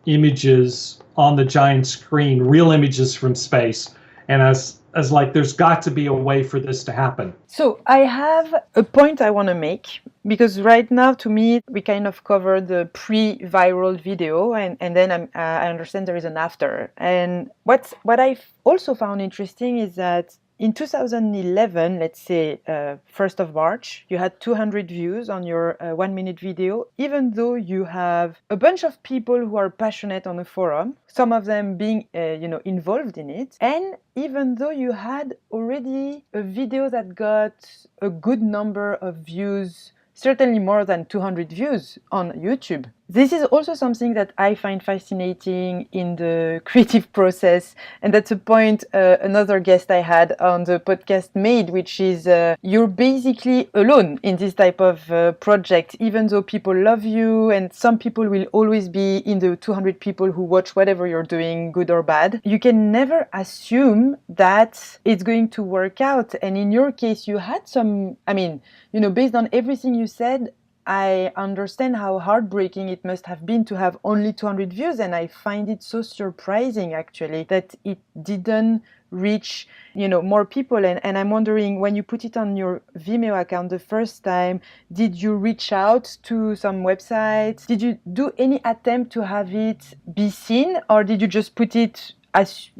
images on the giant screen, real images from space. And as like, there's got to be a way for this to happen. So I have a point I want to make, because right now, to me, we kind of cover the pre-viral video, and then I understand there is an after. And what I also found interesting is that in 2011, let's say 1st of March, you had 200 views on your 1-minute video, even though you have a bunch of people who are passionate on the forum, some of them being involved in it, and even though you had already a video that got a good number of views, certainly more than 200 views on YouTube. This is also something that I find fascinating in the creative process. And that's a point another guest I had on the podcast made, which is you're basically alone in this type of project, even though people love you and some people will always be in the 200 people who watch whatever you're doing, good or bad. You can never assume that it's going to work out. And in your case, you had some, based on everything you said, I understand how heartbreaking it must have been to have only 200 views, and I find it so surprising actually that it didn't reach more people. And I'm wondering, when you put it on your Vimeo account the first time, did you reach out to some websites? Did you do any attempt to have it be seen, or did you just put it as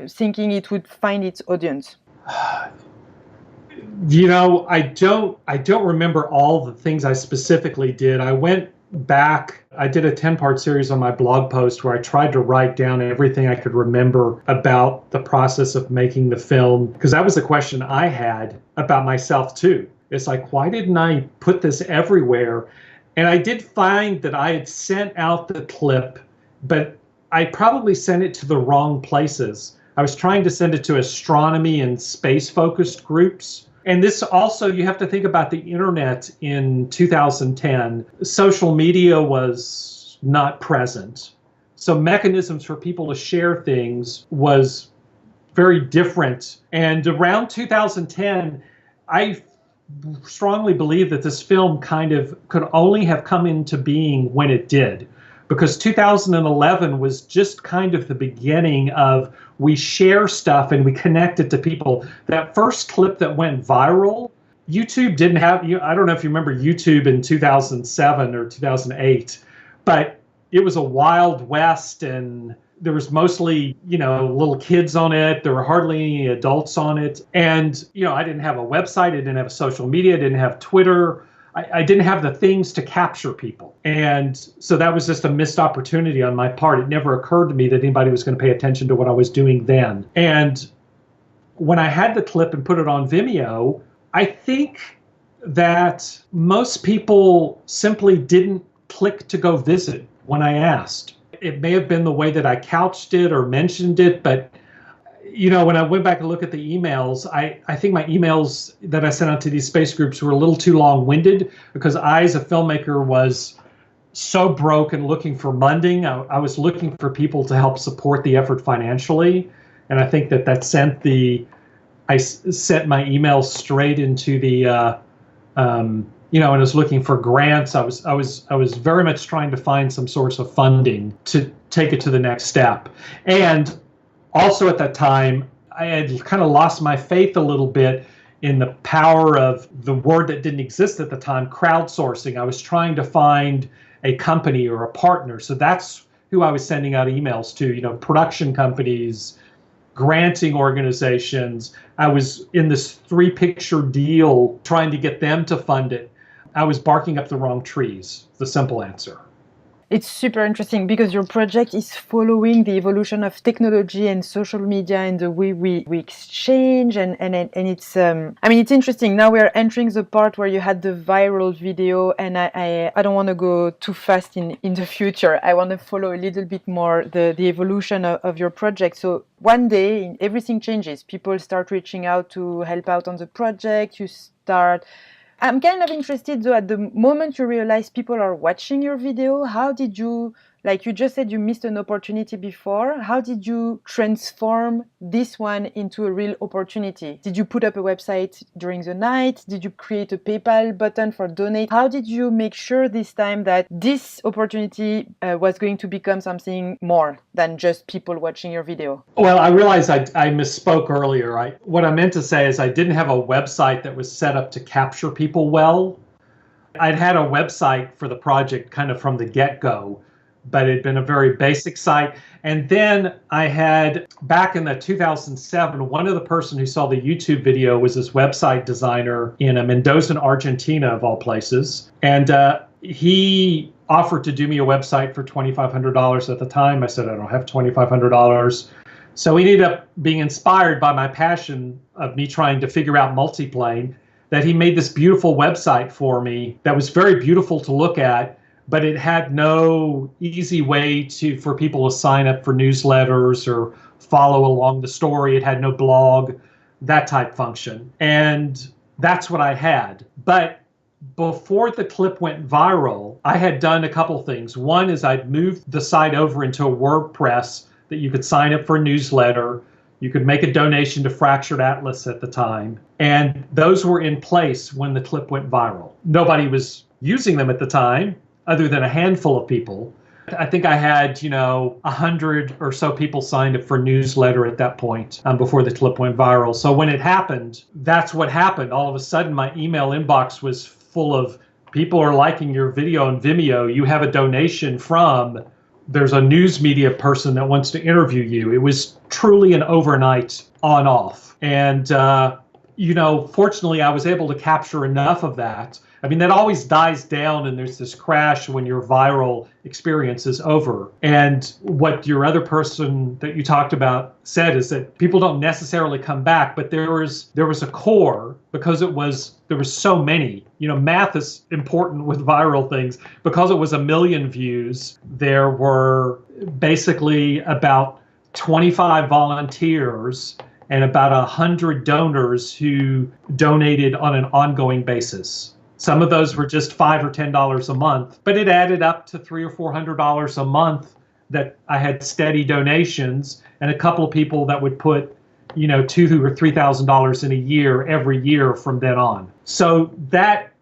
thinking it would find its audience? I don't remember all the things I specifically did. I went back, I did a 10-part series on my blog post where I tried to write down everything I could remember about the process of making the film, because that was a question I had about myself too. It's like, why didn't I put this everywhere? And I did find that I had sent out the clip, but I probably sent it to the wrong places. I was trying to send it to astronomy and space-focused groups. And this also, you have to think about the internet in 2010. Social media was not present. So mechanisms for people to share things was very different. And around 2010, I strongly believe that this film kind of could only have come into being when it did. Because 2011 was just kind of the beginning of, we share stuff and we connect it to people. That first clip that went viral, YouTube didn't have, I don't know if you remember YouTube in 2007 or 2008, but it was a Wild West and there was mostly, little kids on it. There were hardly any adults on it. And, I didn't have a website. I didn't have a social media. I didn't have Twitter. I didn't have the things to capture people. And so that was just a missed opportunity on my part. It never occurred to me that anybody was going to pay attention to what I was doing then. And when I had the clip and put it on Vimeo, I think that most people simply didn't click to go visit when I asked. It may have been the way that I couched it or mentioned it, but when I went back and looked at the emails, I think my emails that I sent out to these space groups were a little too long-winded, because I, as a filmmaker, was so broke and looking for funding. I was looking for people to help support the effort financially. And I think that I sent my emails straight into the, and I was looking for grants. I was very much trying to find some source of funding to take it to the next step. And also at that time, I had kind of lost my faith a little bit in the power of the word that didn't exist at the time, crowdsourcing. I was trying to find a company or a partner. So that's who I was sending out emails to, production companies, granting organizations. I was in this 3-picture deal trying to get them to fund it. I was barking up the wrong trees, the simple answer. It's super interesting because your project is following the evolution of technology and social media and the way we exchange and it's it's interesting. Now we're entering the part where you had the viral video, and I don't want to go too fast in the future. I want to follow a little bit more the evolution of your project. So one day everything changes. People start reaching out to help out on the project. I'm kind of interested though, at the moment you realize people are watching your video, how did you, like you just said you missed an opportunity before, how did you transform this one into a real opportunity? Did you put up a website during the night? Did you create a PayPal button for donate? How did you make sure this time that this opportunity was going to become something more than just people watching your video? Well, I realized I misspoke earlier. What I meant to say is I didn't have a website that was set up to capture people well. I'd had a website for the project kind of from the get-go, but it had been a very basic site. And then I had, back in the 2007, one of the person who saw the YouTube video was this website designer in Mendoza, Argentina, of all places. And he offered to do me a website for $2,500 at the time. I said, I don't have $2,500. So he ended up being inspired by my passion of me trying to figure out multiplane, that he made this beautiful website for me that was very beautiful to look at, but it had no easy way for people to sign up for newsletters or follow along the story. It had no blog, that type function. And that's what I had. But before the clip went viral, I had done a couple things. One is I'd moved the site over into a WordPress that you could sign up for a newsletter. You could make a donation to Fractured Atlas at the time. And those were in place when the clip went viral. Nobody was using them at the time, other than a handful of people. I think I had, 100 or so people signed up for a newsletter at that point before the clip went viral. So when it happened, that's what happened. All of a sudden, my email inbox was full of people are liking your video on Vimeo. You have a donation from, there's a news media person that wants to interview you. It was truly an overnight on-off. And, fortunately, I was able to capture enough of that. I mean, that always dies down and there's this crash when your viral experience is over. And what your other person that you talked about said is that people don't necessarily come back, but there was a core because there was so many. Math is important with viral things. Because it was 1 million views, there were basically about 25 volunteers and about 100 donors who donated on an ongoing basis. Some of those were just $5 or $10 a month, but it added up to $300 or $400 a month that I had steady donations, and a couple of people that would put, $2,000 or $3,000 in a year every year from then on. So that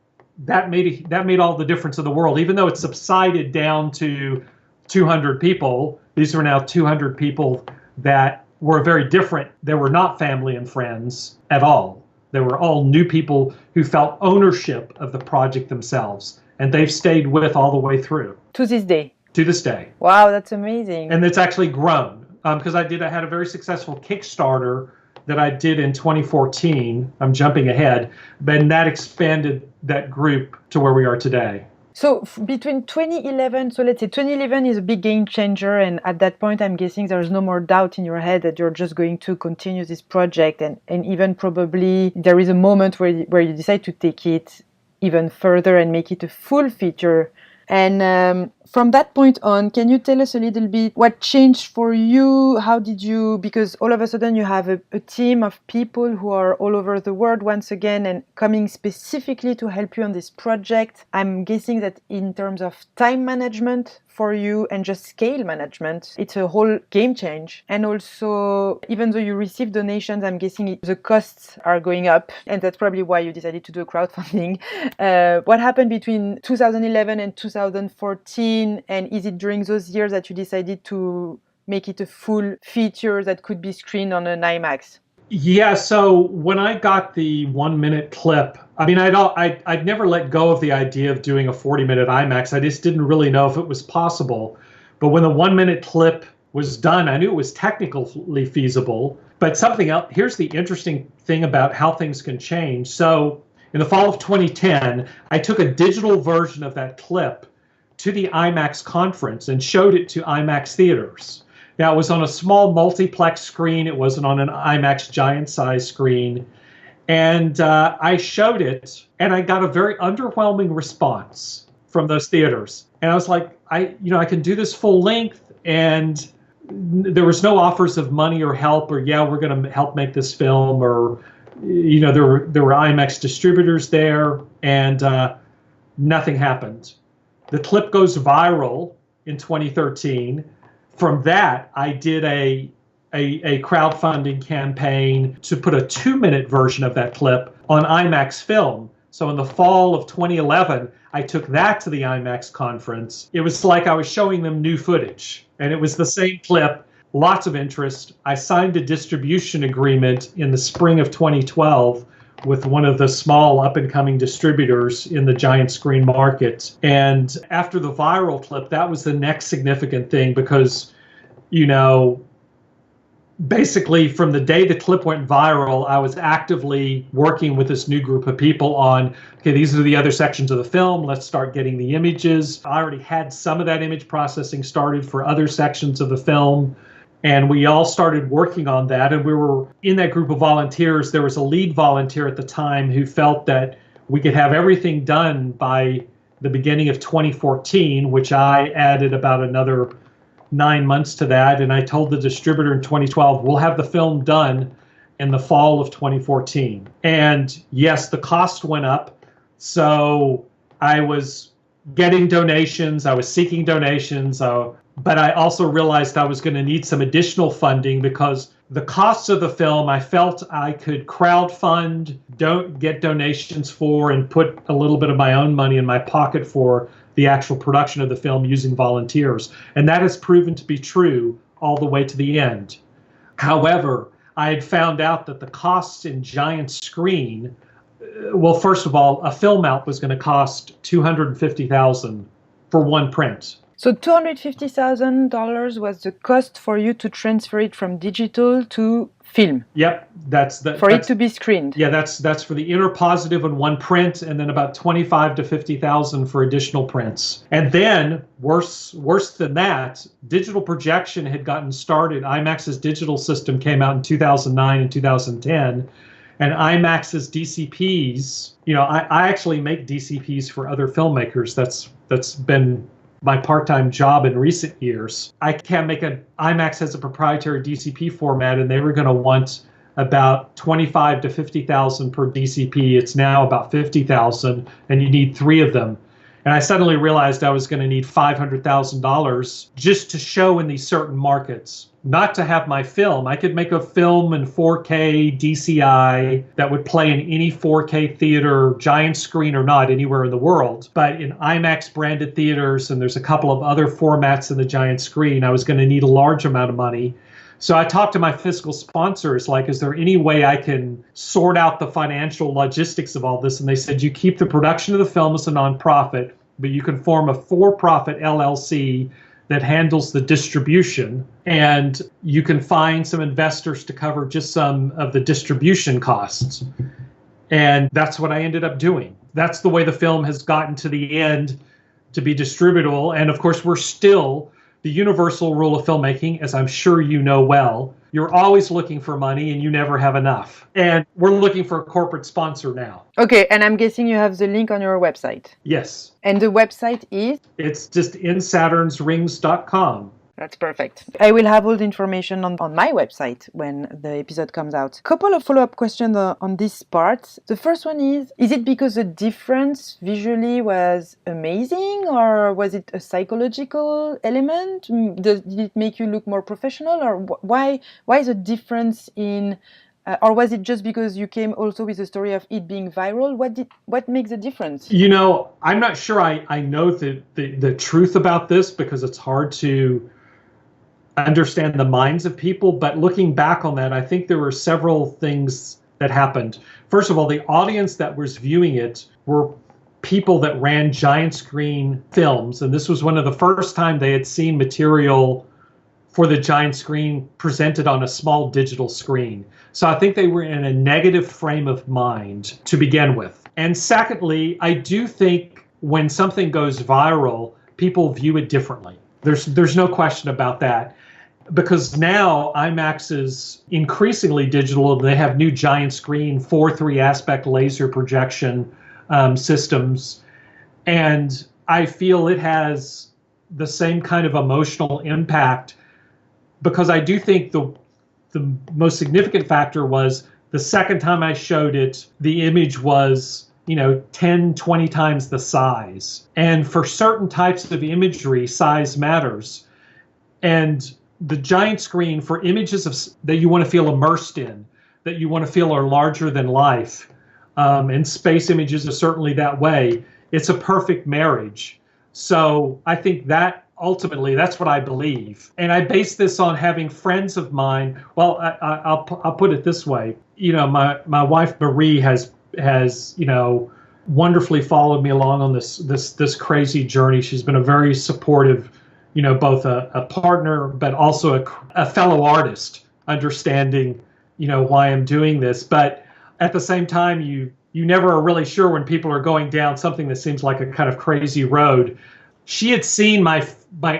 made all the difference in the world. Even though it subsided down to 200 people, these are now 200 people that were very different. They were not family and friends at all. They were all new people who felt ownership of the project themselves, and they've stayed with all the way through. To this day? To this day. Wow, that's amazing. And it's actually grown, because I had a very successful Kickstarter that I did in 2014. I'm jumping ahead, but that expanded that group to where we are today. So between 2011, so let's say 2011 is a big game changer, and at that point I'm guessing there's no more doubt in your head that you're just going to continue this project, and even probably there is a moment where you decide to take it even further and make it a full feature. And from that point on, can you tell us a little bit what changed for you? How did you, because all of a sudden you have a team of people who are all over the world once again and coming specifically to help you on this project. I'm guessing that in terms of time management for you and just scale management, it's a whole game change. And also, even though you receive donations, I'm guessing the costs are going up. And that's probably why you decided to do a crowdfunding. What happened between 2011 and 2014? And is it during those years that you decided to make it a full feature that could be screened on an IMAX? Yeah, so when I got the 1 minute clip, I mean, I'd never let go of the idea of doing a 40-minute IMAX. I just didn't really know if it was possible. But when the 1 minute clip was done, I knew it was technically feasible. But something else, here's the interesting thing about how things can change. So in the fall of 2010, I took a digital version of that clip to the IMAX conference and showed it to IMAX theaters. Now, it was on a small multiplex screen. It wasn't on an IMAX giant size screen. And I showed it, and I got a very underwhelming response from those theaters. And I was like, I can do this full length, and there was no offers of money or help, or we're going to help make this film, or there were IMAX distributors there, and nothing happened. The clip goes viral in 2013. From that, I did a crowdfunding campaign to put a 2-minute version of that clip on IMAX film. So in the fall of 2011, I took that to the IMAX conference. It was like I was showing them new footage, and it was the same clip, lots of interest. I signed a distribution agreement in the spring of 2012 with one of the small up-and-coming distributors in the giant screen market. And after the viral clip, that was the next significant thing because, basically from the day the clip went viral, I was actively working with this new group of people on, okay, these are the other sections of the film. Let's start getting the images. I already had some of that image processing started for other sections of the film. And we all started working on that. And we were in that group of volunteers. There was a lead volunteer at the time who felt that we could have everything done by the beginning of 2014, which I added about another 9 months to that. And I told the distributor in 2012, we'll have the film done in the fall of 2014. And yes, the cost went up. So I was getting donations. I was seeking donations. But I also realized I was going to need some additional funding because the costs of the film, I felt I could crowdfund, get donations for, and put a little bit of my own money in my pocket for the actual production of the film using volunteers. And that has proven to be true all the way to the end. However, I had found out that the costs in giant screen, well, first of all, a film out was going to cost $250,000 for one print. So $250,000 was the cost for you to transfer it from digital to film. Yep, that's it to be screened. Yeah, that's for the inner positive and one print, and then about $25,000 to $50,000 for additional prints. And then worse than that, digital projection had gotten started. IMAX's digital system came out in 2009 and 2010. And IMAX's DCPs, I actually make DCPs for other filmmakers. That's been my part-time job in recent years. IMAX has a proprietary DCP format, and they were going to want about $25,000 to $50,000 per DCP. It's now about $50,000, and you need 3 of them. And I suddenly realized I was going to need $500,000 just to show in these certain markets. Not to have my film. I could make a film in 4K DCI that would play in any 4K theater, giant screen or not, anywhere in the world. But in IMAX branded theaters, and there's a couple of other formats in the giant screen, I was going to need a large amount of money. So I talked to my fiscal sponsors, like, is there any way I can sort out the financial logistics of all this? And they said, you keep the production of the film as a nonprofit, but you can form a for-profit LLC that handles the distribution, and you can find some investors to cover just some of the distribution costs. And that's what I ended up doing. That's the way the film has gotten to the end to be distributable. And of course, we're still the universal rule of filmmaking, as I'm sure you know well. You're always looking for money and you never have enough. And we're looking for a corporate sponsor now. Okay, and I'm guessing you have the link on your website. Yes. And the website is? It's just insaturnsrings.com. That's perfect. I will have all the information on my website when the episode comes out. Couple of follow-up questions on this part. The first one is it because the difference visually was amazing, or was it a psychological element? Did it make you look more professional, or why the difference in... or was it just because you came also with the story of it being viral? What makes the difference? I'm not sure I know the truth about this, because it's hard to understand the minds of people. But looking back on that, I think there were several things that happened. First of all, the audience that was viewing it were people that ran giant screen films. And this was one of the first time they had seen material for the giant screen presented on a small digital screen. So I think they were in a negative frame of mind to begin with. And secondly, I do think when something goes viral, people view it differently. There's no question about that. Because now IMAX is increasingly digital. They have new giant screen 4:3 aspect laser projection systems. And I feel it has the same kind of emotional impact, because I do think the most significant factor was the second time I showed it, the image was 10, 20 times the size. And for certain types of imagery, size matters. And the giant screen for images that you want to feel immersed in, that you want to feel are larger than life, and space images are certainly that way. It's a perfect marriage. So I think that ultimately, that's what I believe. And I base this on having friends of mine. Well, I'll put it this way. My wife Marie has wonderfully followed me along on this crazy journey. She's been a very supportive, both a partner, but also a fellow artist, understanding, why I'm doing this. But at the same time, you never are really sure when people are going down something that seems like a kind of crazy road. She had seen my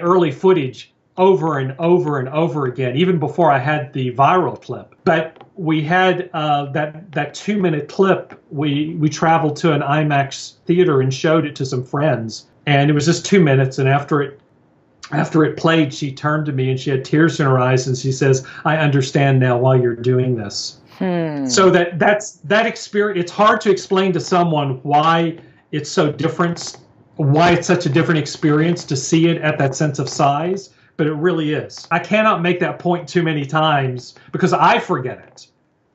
early footage over and over and over again, even before I had the viral clip. But we had that 2-minute clip. We traveled to an IMAX theater and showed it to some friends, and it was just 2 minutes. And after it played, she turned to me and she had tears in her eyes, and she says, "I understand now why you're doing this." So that experience. It's hard to explain to someone why it's so different, why it's such a different experience to see it at that sense of size. but it really is. I cannot make that point too many times because I forget it.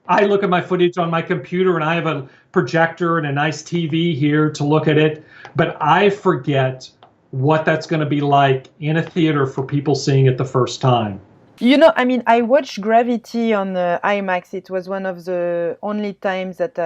I look at my footage on my computer and I have a projector and a nice TV here to look at it, but I forget what that's going to be like in a theater for people seeing it the first time. You know, I mean, I watched Gravity on IMAX. It was one of the only times that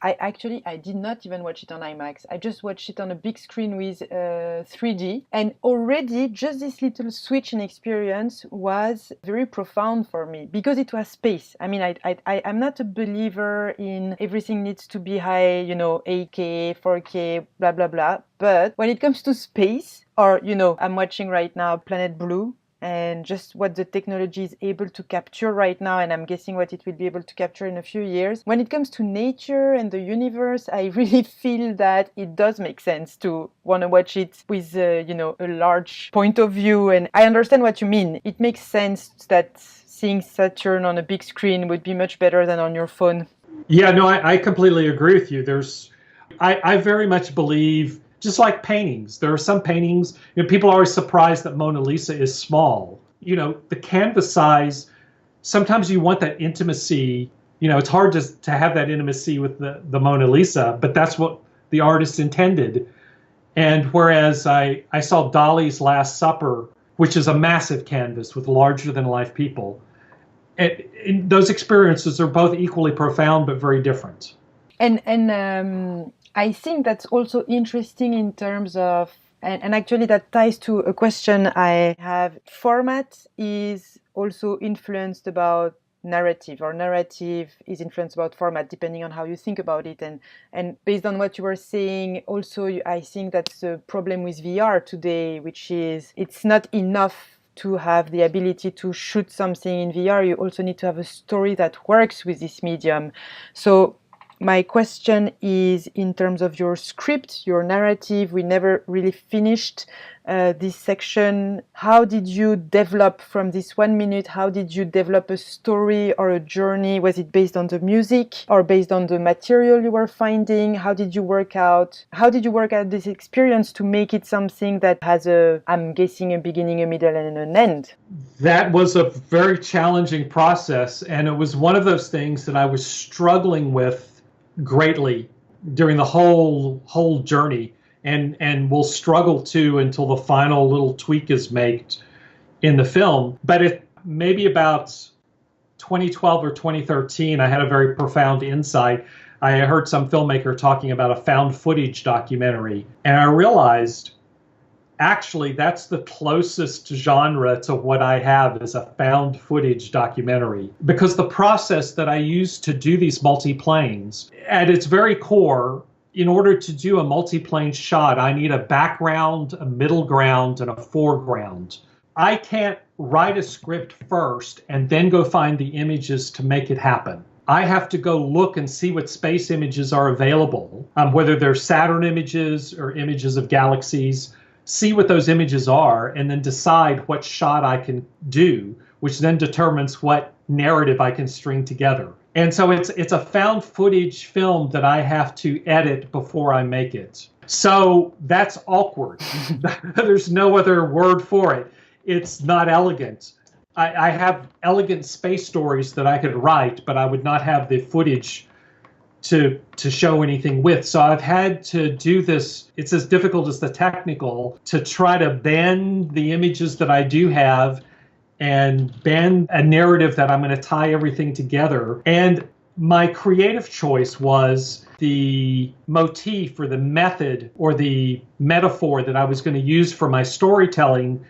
I did not even watch it on IMAX. I just watched it on a big screen with 3D. And already just this little switch in experience was very profound for me because it was space. I mean, I'm not a believer in everything needs to be high, 8K, 4K, blah, blah, blah. But when it comes to space, or, I'm watching right now Planet Blue, and just what the technology is able to capture right now, and I'm guessing what it will be able to capture in a few years. When it comes to nature and the universe, I really feel that it does make sense to want to watch it with, a large point of view. And I understand what you mean. It makes sense that seeing Saturn on a big screen would be much better than on your phone. Yeah, no, I completely agree with you. I very much believe, just like paintings, there are some paintings, people are always surprised that Mona Lisa is small. The canvas size, sometimes you want that intimacy. It's hard to have that intimacy with the Mona Lisa, but that's what the artist intended. And whereas I saw Dali's Last Supper, which is a massive canvas with larger than life people, and those experiences are both equally profound but very different. And I think that's also interesting in terms of, and actually that ties to a question I have. Format is also influenced about narrative, or narrative is influenced about format, depending on how you think about it. And based on what you were saying, also, I think that's the problem with VR today, which is it's not enough to have the ability to shoot something in VR. You also need to have a story that works with this medium. So my question is, in terms of your script, your narrative, we never really finished this section. How did you develop from this 1 minute? How did you develop a story or a journey? Was it based on the music or based on the material you were finding? How did you work out this experience to make it something that has I'm guessing, a beginning, a middle, and an end? That was a very challenging process, and it was one of those things that I was struggling with greatly during the whole journey, and will struggle to until the final little tweak is made in the film. But it maybe about 2012 or 2013, I had a very profound insight. I heard some filmmaker talking about a found footage documentary, and I realized actually that's the closest genre to what I have, is a found footage documentary, because the process that I use to do these multiplanes, at its very core, in order to do a multiplane shot, I need a background, a middle ground, and a foreground. I can't write a script first and then go find the images to make it happen. I have to go look and see what space images are available, whether they're Saturn images or images of galaxies, see what those images are, and then decide what shot I can do, which then determines what narrative I can string together. And so it's a found footage film that I have to edit before I make it. So that's awkward. There's no other word for it. It's not elegant. I have elegant space stories that I could write, but I would not have the footage to show anything with. So I've had to do this. It's as difficult as the technical, to try to bend the images that I do have and bend a narrative that I'm going to tie everything together. And my creative choice was the motif or the method or the metaphor that I was going to use for my storytelling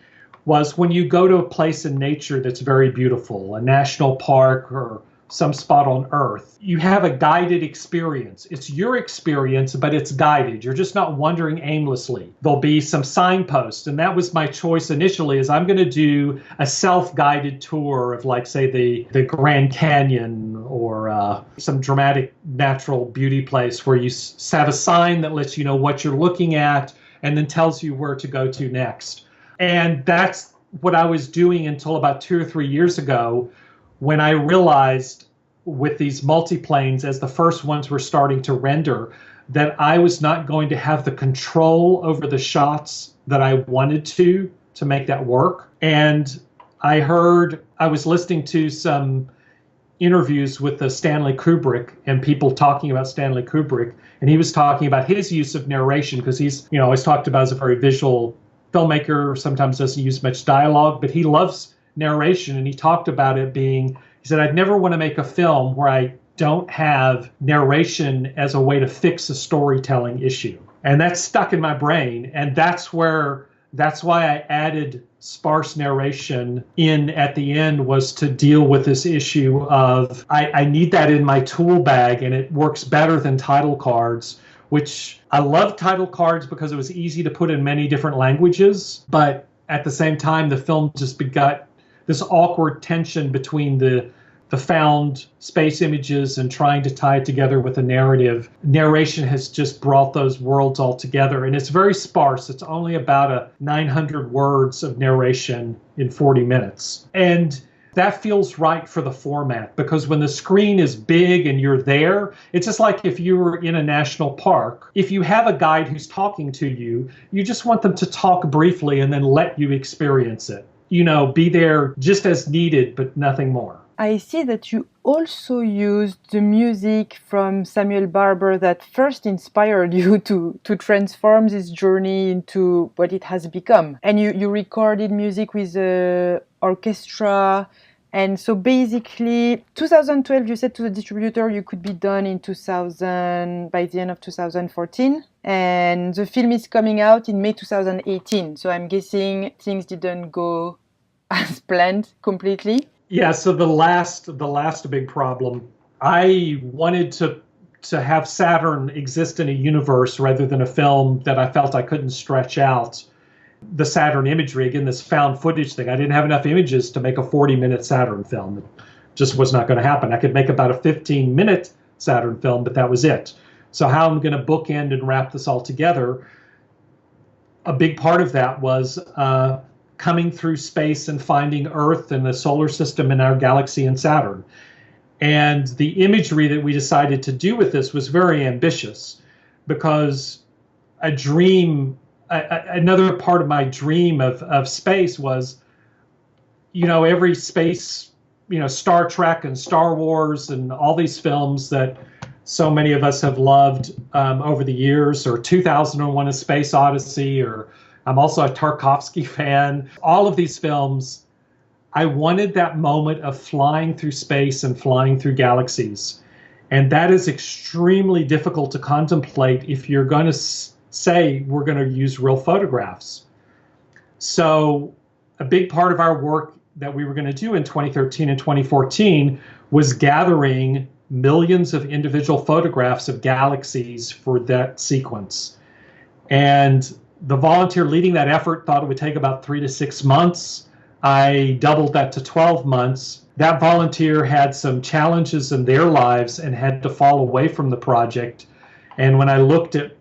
was when you go to a place in nature that's very beautiful, a national park or some spot on Earth, you have a guided experience. It's your experience, but it's guided. You're just not wandering aimlessly. There'll be some signposts, and that was my choice initially, is I'm going to do a self-guided tour of, like, say, the Grand Canyon or some dramatic natural beauty place where you have a sign that lets you know what you're looking at and then tells you where to go to next. And that's what I was doing until about 2 or 3 years ago, when I realized with these multiplanes, as the first ones were starting to render, that I was not going to have the control over the shots that I wanted to to make that work. And I was listening to some interviews with Stanley Kubrick and people talking about Stanley Kubrick, and he was talking about his use of narration because he's, always talked about as a very visual filmmaker, sometimes doesn't use much dialogue, but he loves narration. And he talked about it being, he said, I'd never want to make a film where I don't have narration as a way to fix a storytelling issue. And that's stuck in my brain. And that's why I added sparse narration in at the end, was to deal with this issue of I need that in my tool bag, and it works better than title cards, which I love title cards because it was easy to put in many different languages. But at the same time, the film just got this awkward tension between the found space images and trying to tie it together with a narrative. Narration has just brought those worlds all together, and it's very sparse. It's only about 900 words of narration in 40 minutes. And that feels right for the format, because when the screen is big and you're there, it's just like if you were in a national park. If you have a guide who's talking to you, you just want them to talk briefly and then let you experience it. Be there just as needed, but nothing more. I see that you also used the music from Samuel Barber that first inspired you to transform this journey into what it has become. And you recorded music with the orchestra. And so basically, 2012, you said to the distributor you could be done in 2000, by the end of 2014. And the film is coming out in May 2018. So I'm guessing things didn't go as planned completely. Yeah, so the last big problem, I wanted to have Saturn exist in a universe rather than a film that I felt I couldn't stretch out. The Saturn imagery, again, this found footage thing, I didn't have enough images to make a 40-minute Saturn film. It just was not going to happen. I could make about a 15-minute Saturn film, but that was it. So how I'm going to bookend and wrap this all together, a big part of that was coming through space and finding Earth and the solar system and our galaxy and Saturn. And the imagery that we decided to do with this was very ambitious, because another part of my dream of space was, every space, Star Trek and Star Wars and all these films that so many of us have loved over the years, or 2001: A Space Odyssey, or I'm also a Tarkovsky fan. All of these films, I wanted that moment of flying through space and flying through galaxies. And that is extremely difficult to contemplate if you're going to say we're going to use real photographs. So a big part of our work that we were going to do in 2013 and 2014 was gathering millions of individual photographs of galaxies for that sequence. And the volunteer leading that effort thought it would take about 3 to 6 months. I doubled that to 12 months. That volunteer had some challenges in their lives and had to fall away from the project. And when I looked at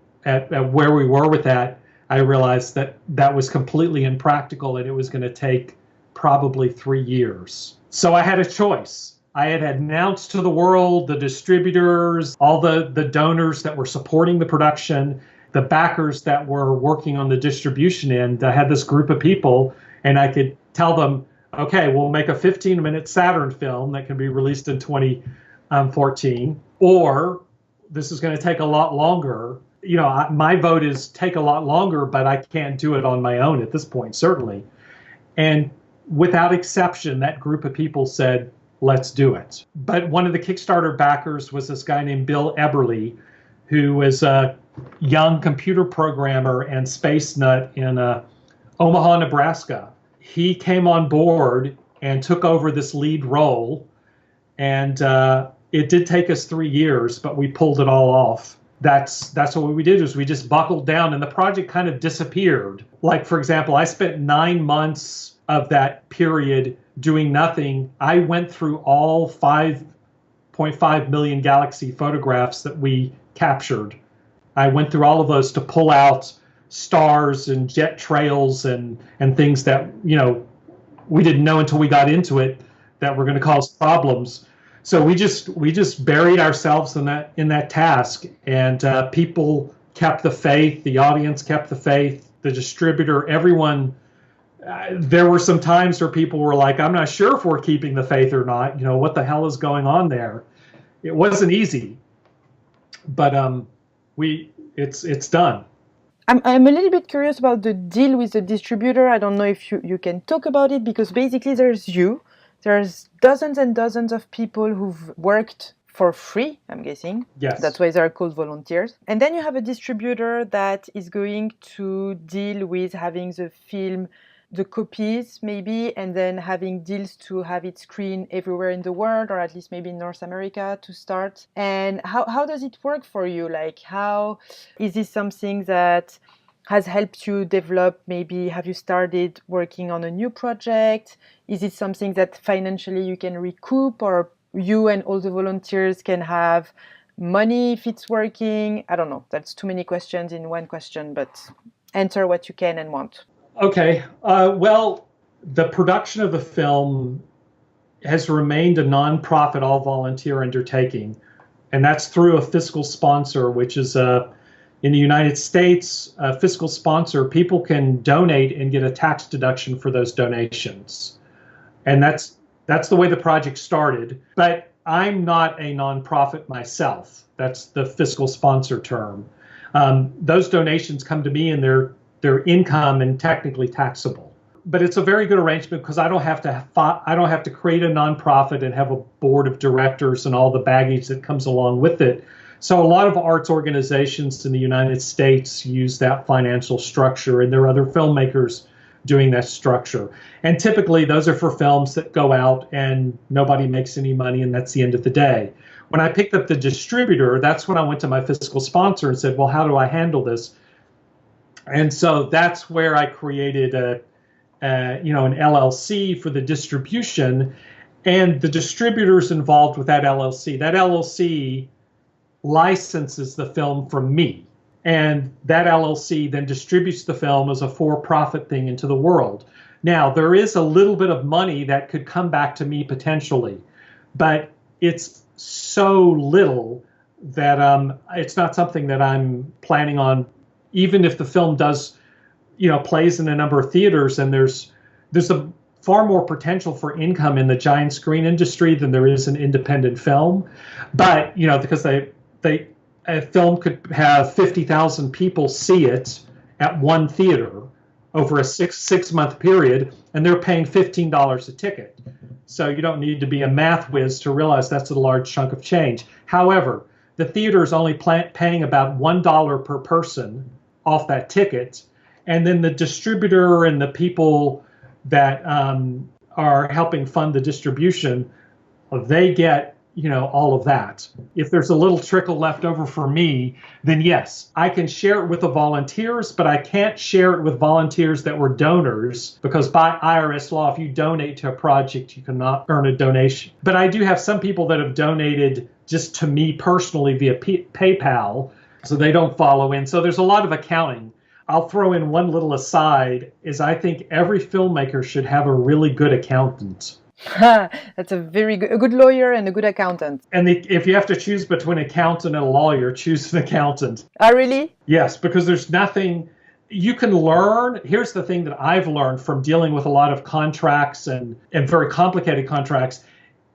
where we were with that, I realized that was completely impractical, and it was going to take probably 3 years. So I had a choice. I had announced to the world, the distributors, all the donors that were supporting the production, the backers that were working on the distribution end. I had this group of people, and I could tell them, okay, we'll make a 15-minute Saturn film that can be released in 2014, or this is going to take a lot longer. My vote is take a lot longer, but I can't do it on my own at this point, certainly. And without exception, that group of people said, let's do it. But one of the Kickstarter backers was this guy named Bill Eberly, who is a young computer programmer and space nut in Omaha, Nebraska. He came on board and took over this lead role. And it did take us 3 years, but we pulled it all off. That's what we did, is we just buckled down, and the project kind of disappeared. Like, for example, I spent 9 months of that period doing nothing. I went through all 5.5 million galaxy photographs that we captured. I went through all of those to pull out stars and jet trails and things that, we didn't know until we got into it that were going to cause problems. So we just buried ourselves in that task, and people kept the faith. The audience kept the faith. The distributor, everyone there were some times where people were like, I'm not sure if we're keeping the faith or not. What the hell is going on there? It wasn't easy, but it's done. I'm a little bit curious about the deal with the distributor. I don't know if you can talk about it, because basically there's dozens and dozens of people who've worked for free, I'm guessing. Yes. That's why they're called volunteers. And then you have a distributor that is going to deal with having the film, the copies maybe, and then having deals to have it screened everywhere in the world, or at least maybe in North America to start. And how does it work for you? Like, how is this something that has helped you develop? Maybe have you started working on a new project? Is it something that financially you can recoup, or you and all the volunteers can have money if it's working? I don't know. That's too many questions in one question, but answer what you can and want. Okay. Well, the production of the film has remained a nonprofit, all-volunteer undertaking, and that's through a fiscal sponsor, which is in the United States, a fiscal sponsor. People can donate and get a tax deduction for those donations, and that's the way the project started. But I'm not a nonprofit myself. That's the fiscal sponsor term. Those donations come to me, and they're income and technically taxable. But it's a very good arrangement because I don't have to create a nonprofit and have a board of directors and all the baggage that comes along with it. So a lot of arts organizations in the United States use that financial structure, and there are other filmmakers doing that structure. And typically those are for films that go out and nobody makes any money, and that's the end of the day. When I picked up the distributor, that's when I went to my fiscal sponsor and said, well, how do I handle this? And so that's where I created an LLC for the distribution, and the distributors involved with that LLC. That LLC licenses the film from me, and that LLC then distributes the film as a for-profit thing into the world. Now, there is a little bit of money that could come back to me potentially, but it's so little that it's not something that I'm planning on. Even if the film does, plays in a number of theaters, and there's a far more potential for income in the giant screen industry than there is in independent film. But, because a film could have 50,000 people see it at one theater over a six-month period, and they're paying $15 a ticket. So you don't need to be a math whiz to realize that's a large chunk of change. However, the theater is only paying about $1 per person off that ticket, and then the distributor and the people that are helping fund the distribution, they get all of that. If there's a little trickle left over for me, then yes, I can share it with the volunteers, but I can't share it with volunteers that were donors, because by IRS law, if you donate to a project, you cannot earn a donation. But I do have some people that have donated just to me personally via PayPal, so they don't follow in. So there's a lot of accounting. I'll throw in one little aside, is I think every filmmaker should have a really good accountant. That's a good lawyer and a good accountant. And if you have to choose between an accountant and a lawyer, choose an accountant. Oh, really? Yes, because there's nothing you can learn. Here's the thing that I've learned from dealing with a lot of contracts and very complicated contracts,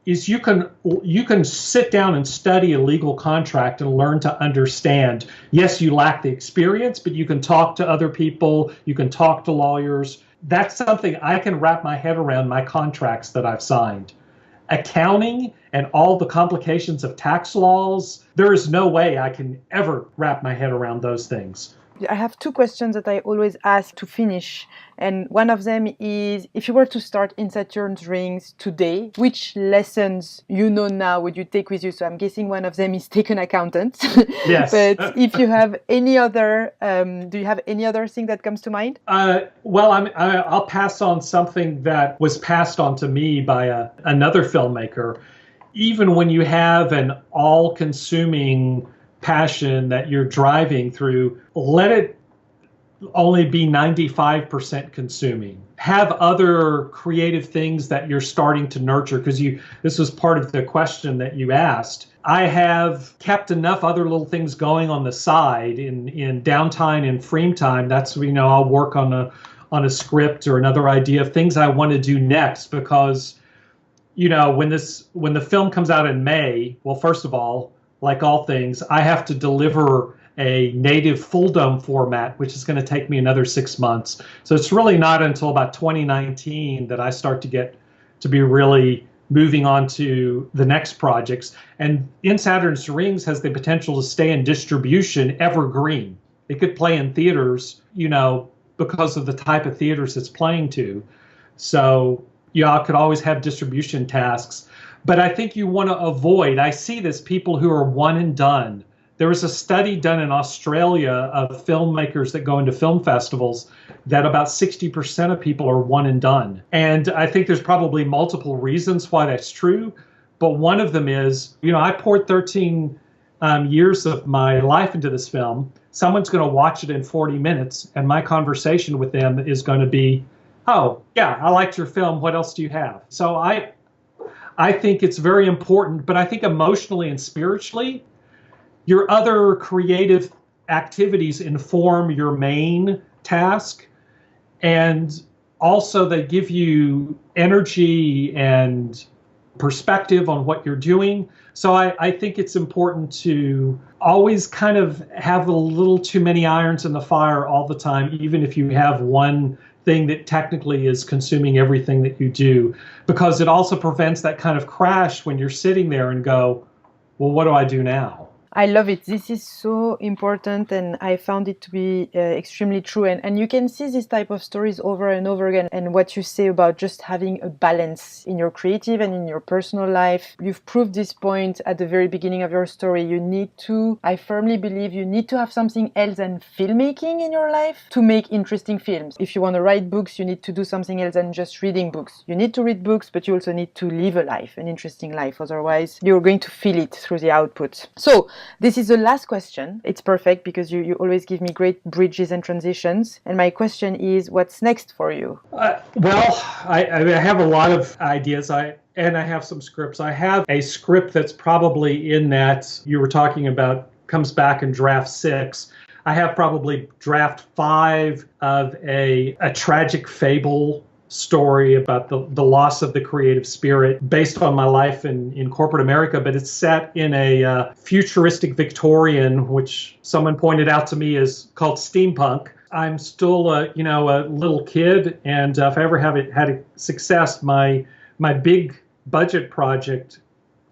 is you can sit down and study a legal contract and learn to understand. Yes, you lack the experience, but you can talk to other people, you can talk to lawyers. That's something I can wrap my head around, my contracts that I've signed. Accounting and all the complications of tax laws, there is no way I can ever wrap my head around those things. I have two questions that I always ask to finish. And one of them is, if you were to start in Saturn's Rings today, which lessons now would you take with you? So I'm guessing one of them is take an accountant. Yes. But if you have any other, do you have any other thing that comes to mind? Well, I'll pass on something that was passed on to me by another filmmaker. Even when you have an all-consuming passion that you're driving through, let it only be 95% consuming. Have other creative things that you're starting to nurture, because this was part of the question that you asked. I have kept enough other little things going on the side in downtime and free time. That's, I'll work on on a script or another idea of things I want to do next, because when the film comes out in May, well, first of all, like all things, I have to deliver a native full dome format, which is going to take me another 6 months. So it's really not until about 2019 that I start to get to be really moving on to the next projects. And In Saturn's Rings has the potential to stay in distribution evergreen. It could play in theaters, because of the type of theaters it's playing to. So I could always have distribution tasks. But I think you want to avoid, I see this, people who are one and done. There was a study done in Australia of filmmakers that go into film festivals that about 60% of people are one and done. And I think there's probably multiple reasons why that's true. But one of them is, I poured 13 years of my life into this film. Someone's going to watch it in 40 minutes, and my conversation with them is going to be, oh, yeah, I liked your film. What else do you have? So I think it's very important, but I think emotionally and spiritually, your other creative activities inform your main task, and also they give you energy and perspective on what you're doing. So I think it's important to always kind of have a little too many irons in the fire all the time, even if you have one thing that technically is consuming everything that you do, because it also prevents that kind of crash when you're sitting there and go, well, what do I do now? I love it. This is so important, and I found it to be extremely true. And you can see this type of stories over and over again. And what you say about just having a balance in your creative and in your personal life, you've proved this point at the very beginning of your story. I firmly believe you need to have something else than filmmaking in your life to make interesting films. If you want to write books, you need to do something else than just reading books. You need to read books, but you also need to live a life, an interesting life. Otherwise, you're going to feel it through the output. So, this is the last question. It's perfect because you always give me great bridges and transitions. And my question is, what's next for you? I have a lot of ideas. I have some scripts. I have a script that's probably in that you were talking about, comes back in draft 6. I have probably draft 5 of a tragic fable story about the loss of the creative spirit based on my life in corporate America, but it's set in a futuristic Victorian, which someone pointed out to me is called steampunk. I'm still a little kid, and if I ever had a success, my big budget project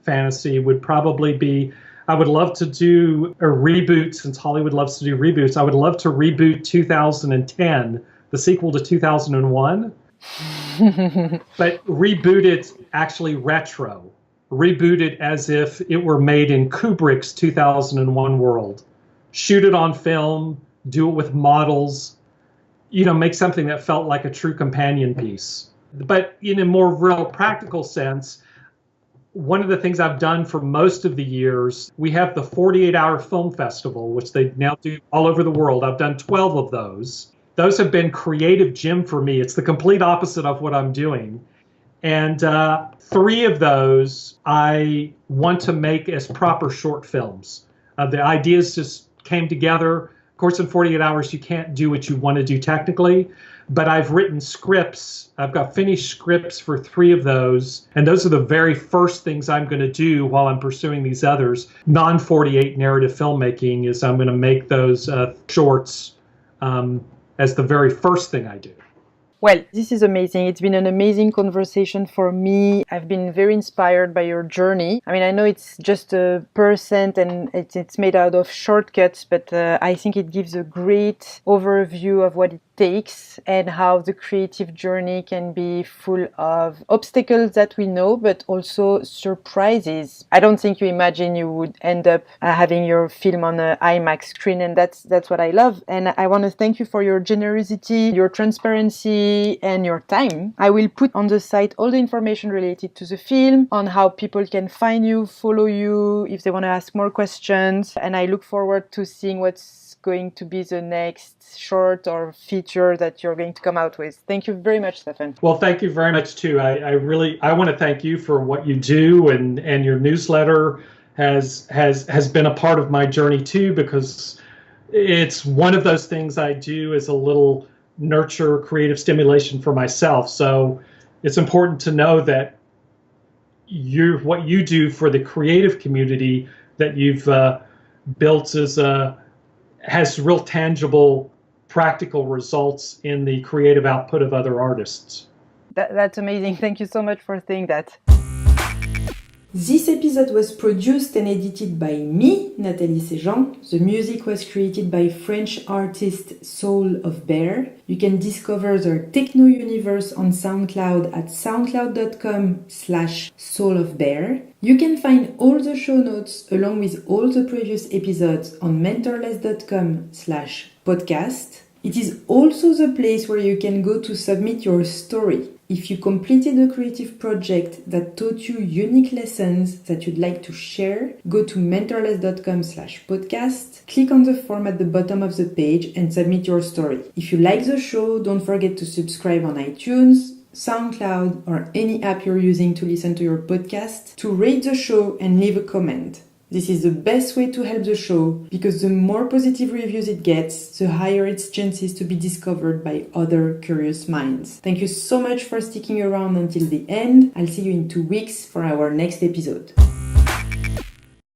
fantasy would probably be, I would love to do a reboot, since Hollywood loves to do reboots. I would love to reboot 2010, the sequel to 2001. But reboot it actually retro. Reboot it as if it were made in Kubrick's 2001 world. Shoot it on film, do it with models, make something that felt like a true companion piece. But in a more real practical sense, one of the things I've done for most of the years, we have the 48-hour film festival, which they now do all over the world. I've done 12 of those. Those have been creative gym for me. It's the complete opposite of what I'm doing. And 3 of those I want to make as proper short films. The ideas just came together. Of course, in 48 hours, you can't do what you want to do technically. But I've written scripts. I've got finished scripts for 3 of those. And those are the very first things I'm going to do while I'm pursuing these others. Non-48 narrative filmmaking is I'm going to make those shorts as the very first thing I do. Well, this is amazing. It's been an amazing conversation for me. I've been very inspired by your journey. I mean, I know it's just a % and it's made out of shortcuts, but I think it gives a great overview of what it takes and how the creative journey can be full of obstacles that we know, but also surprises. I don't think you imagine you would end up having your film on an IMAX screen, and that's what I love. And I want to thank you for your generosity, your transparency, and your time. I will put on the site all the information related to the film, on how people can find you, follow you, if they want to ask more questions. And I look forward to seeing what's going to be the next short or feature that you're going to come out with. Thank you very much, Stephen. Well, thank you very much too. I want to thank you for what you do, and your newsletter has been a part of my journey too, because it's one of those things I do as a little nurture creative stimulation for myself. So it's important to know that what you do for the creative community that you've built has real tangible, practical results in the creative output of other artists. That's amazing. Thank you so much for saying that. This episode was produced and edited by me, Nathalie Sejean. The music was created by French artist Soul of Bear. You can discover their techno universe on SoundCloud at soundcloud.com/soulofbear. You can find all the show notes along with all the previous episodes on mentorless.com/podcast. It is also the place where you can go to submit your story. If you completed a creative project that taught you unique lessons that you'd like to share, go to mentorless.com/podcast, click on the form at the bottom of the page and submit your story. If you like the show, don't forget to subscribe on iTunes, SoundCloud, or any app you're using to listen to your podcast, to rate the show and leave a comment. This is the best way to help the show because the more positive reviews it gets, the higher its chances to be discovered by other curious minds. Thank you so much for sticking around until the end. I'll see you in 2 weeks for our next episode.